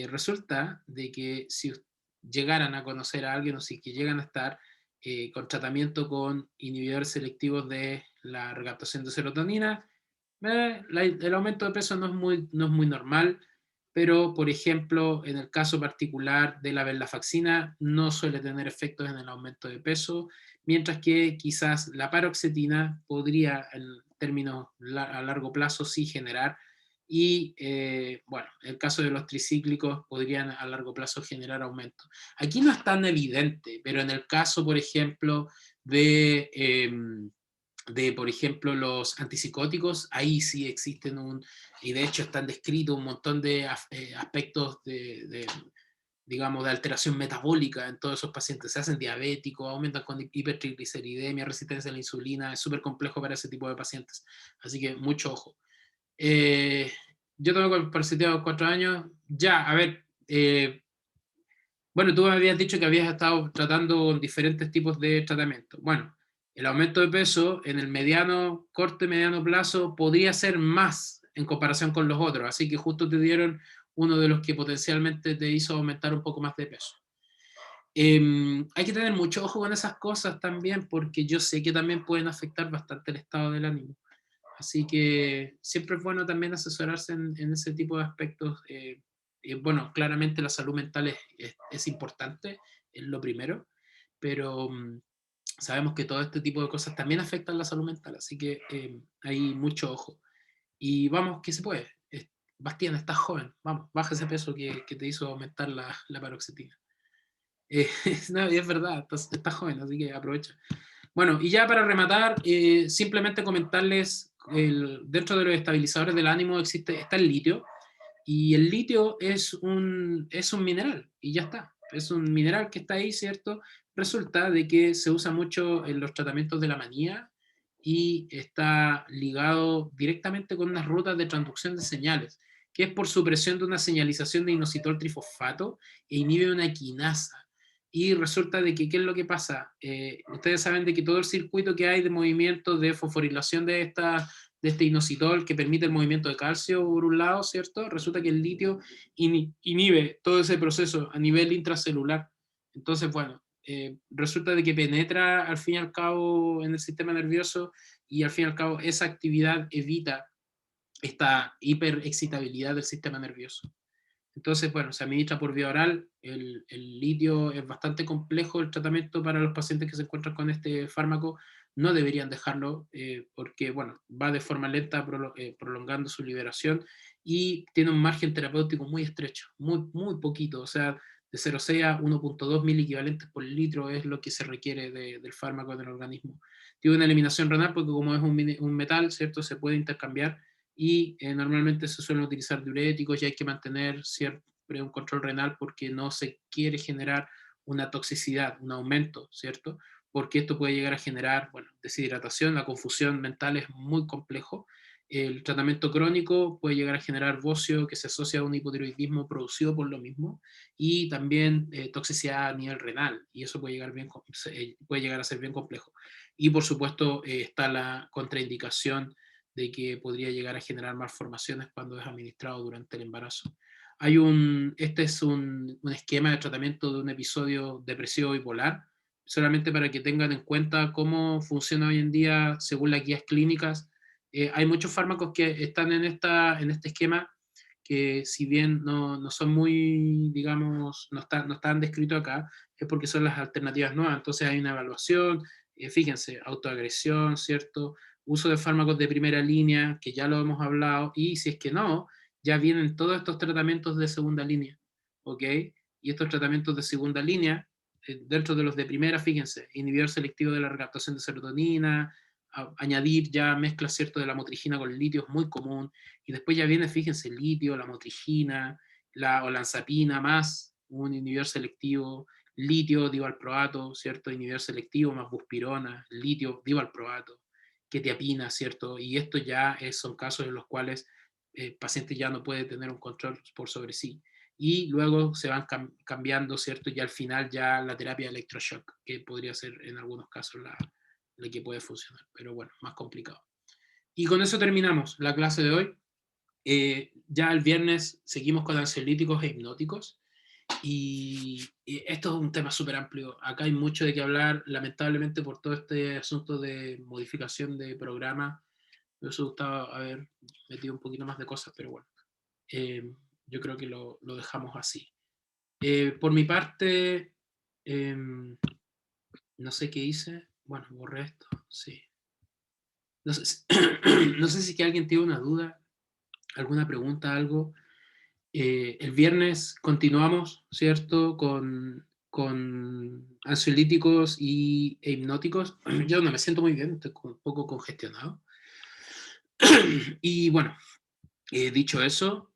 [SPEAKER 1] resulta de que si llegaran a conocer a alguien o si que llegan a estar con tratamiento con inhibidores selectivos de la recaptación de serotonina, el aumento de peso no es muy normal, pero por ejemplo, en el caso particular de la venlafaxina, no suele tener efectos en el aumento de peso, mientras que quizás la paroxetina podría, en términos a largo plazo, sí generar, y bueno, en el caso de los tricíclicos podrían a largo plazo generar aumento. Aquí no es tan evidente, pero en el caso, por ejemplo, de, por ejemplo, los antipsicóticos, ahí sí existen y de hecho están descritos un montón de aspectos digamos, de alteración metabólica en todos esos pacientes. Se hacen diabéticos, aumentan con hipertrigliceridemia, resistencia a la insulina, es súper complejo para ese tipo de pacientes. Así que mucho ojo. Eh, yo tengo parasitiado 4 años. Ya, a ver, bueno, tú me habías dicho que habías estado tratando diferentes tipos de tratamiento. Bueno, el aumento de peso en el corto y mediano plazo podría ser más en comparación con los otros, así que justo te dieron uno de los que potencialmente te hizo aumentar un poco más de peso. Hay que tener mucho ojo con esas cosas también, porque yo sé que también pueden afectar bastante el estado del ánimo. Así que siempre es bueno también asesorarse en ese tipo de aspectos. Bueno, claramente la salud mental es importante, es lo primero, pero sabemos que todo este tipo de cosas también afectan la salud mental, así que hay mucho ojo. Y vamos, que se puede. Bastián, estás joven, vamos, baja ese peso que te hizo aumentar la paroxetina. No, y es verdad, estás joven, así que aprovecha. Bueno, y ya para rematar, simplemente comentarles, dentro de los estabilizadores del ánimo está el litio, y el litio es un mineral, y ya está. Es un mineral que está ahí, ¿cierto? Resulta de que se usa mucho en los tratamientos de la manía y está ligado directamente con unas rutas de transducción de señales, que es por supresión de una señalización de inositol trifosfato e inhibe una quinasa. Y resulta de que, ¿qué es lo que pasa? Ustedes saben de que todo el circuito que hay de movimiento de fosforilación de este inositol que permite el movimiento de calcio por un lado, ¿cierto? Resulta que el litio inhibe todo ese proceso a nivel intracelular. Entonces, bueno, resulta de que penetra al fin y al cabo en el sistema nervioso y al fin y al cabo esa actividad evita esta hiperexcitabilidad del sistema nervioso. Entonces, bueno, se administra por vía oral. El litio es bastante complejo el tratamiento para los pacientes que se encuentran con este fármaco. No deberían dejarlo porque, bueno, va de forma lenta prolongando su liberación y tiene un margen terapéutico muy estrecho, muy, muy poquito. O sea, de 0,6 a 1,2 mil equivalentes por litro es lo que se requiere del fármaco en el organismo. Tiene una eliminación renal porque como es un metal, ¿cierto? Se puede intercambiar y normalmente se suelen utilizar diuréticos y hay que mantener siempre un control renal porque no se quiere generar una toxicidad, un aumento, ¿cierto? Porque esto puede llegar a generar, bueno, deshidratación, la confusión mental es muy complejo. El tratamiento crónico puede llegar a generar bocio que se asocia a un hipotiroidismo producido por lo mismo y también toxicidad a nivel renal y eso puede llegar a ser bien complejo. Y por supuesto está la contraindicación de que podría llegar a generar malformaciones cuando es administrado durante el embarazo. Este es un esquema de tratamiento de un episodio depresivo bipolar, solamente para que tengan en cuenta cómo funciona hoy en día según las guías clínicas. Hay muchos fármacos que están en este esquema que si bien no son muy, digamos, no están descritos acá, es porque son las alternativas nuevas. Entonces hay una evaluación, Fíjense, autoagresión, ¿cierto? Uso de fármacos de primera línea, que ya lo hemos hablado, y si es que no, ya vienen todos estos tratamientos de segunda línea, ¿ok? Y estos tratamientos de segunda línea, dentro de los de primera, fíjense, inhibidor selectivo de la recaptación de serotonina, añadir ya mezclas, ¿cierto?, de la motrigina con litio, es muy común, y después ya viene, fíjense, el litio, la motrigina, la olanzapina, más un inhibidor selectivo, litio, divalproato, ¿cierto?, inhibidor selectivo, más buspirona, litio, divalproato, quetiapina, ¿cierto? Y esto ya son casos en los cuales el paciente ya no puede tener un control por sobre sí. Y luego se van cambiando, ¿cierto? Y al final ya la terapia de electroshock, que podría ser en algunos casos la que puede funcionar, pero bueno, más complicado. Y con eso terminamos la clase de hoy. Ya el viernes seguimos con ansiolíticos e hipnóticos. Y esto es un tema súper amplio. Acá hay mucho de qué hablar, lamentablemente por todo este asunto de modificación de programa. Me hubiese gustado haber metido un poquito más de cosas, pero bueno, yo creo que lo dejamos así. Por mi parte, no sé qué hice. Bueno, borré esto, sí. No sé si, no sé si que alguien tiene una duda, alguna pregunta, algo. El viernes continuamos, ¿cierto? Con ansiolíticos e hipnóticos. Yo no me siento muy bien, estoy un poco congestionado. Y bueno, dicho eso,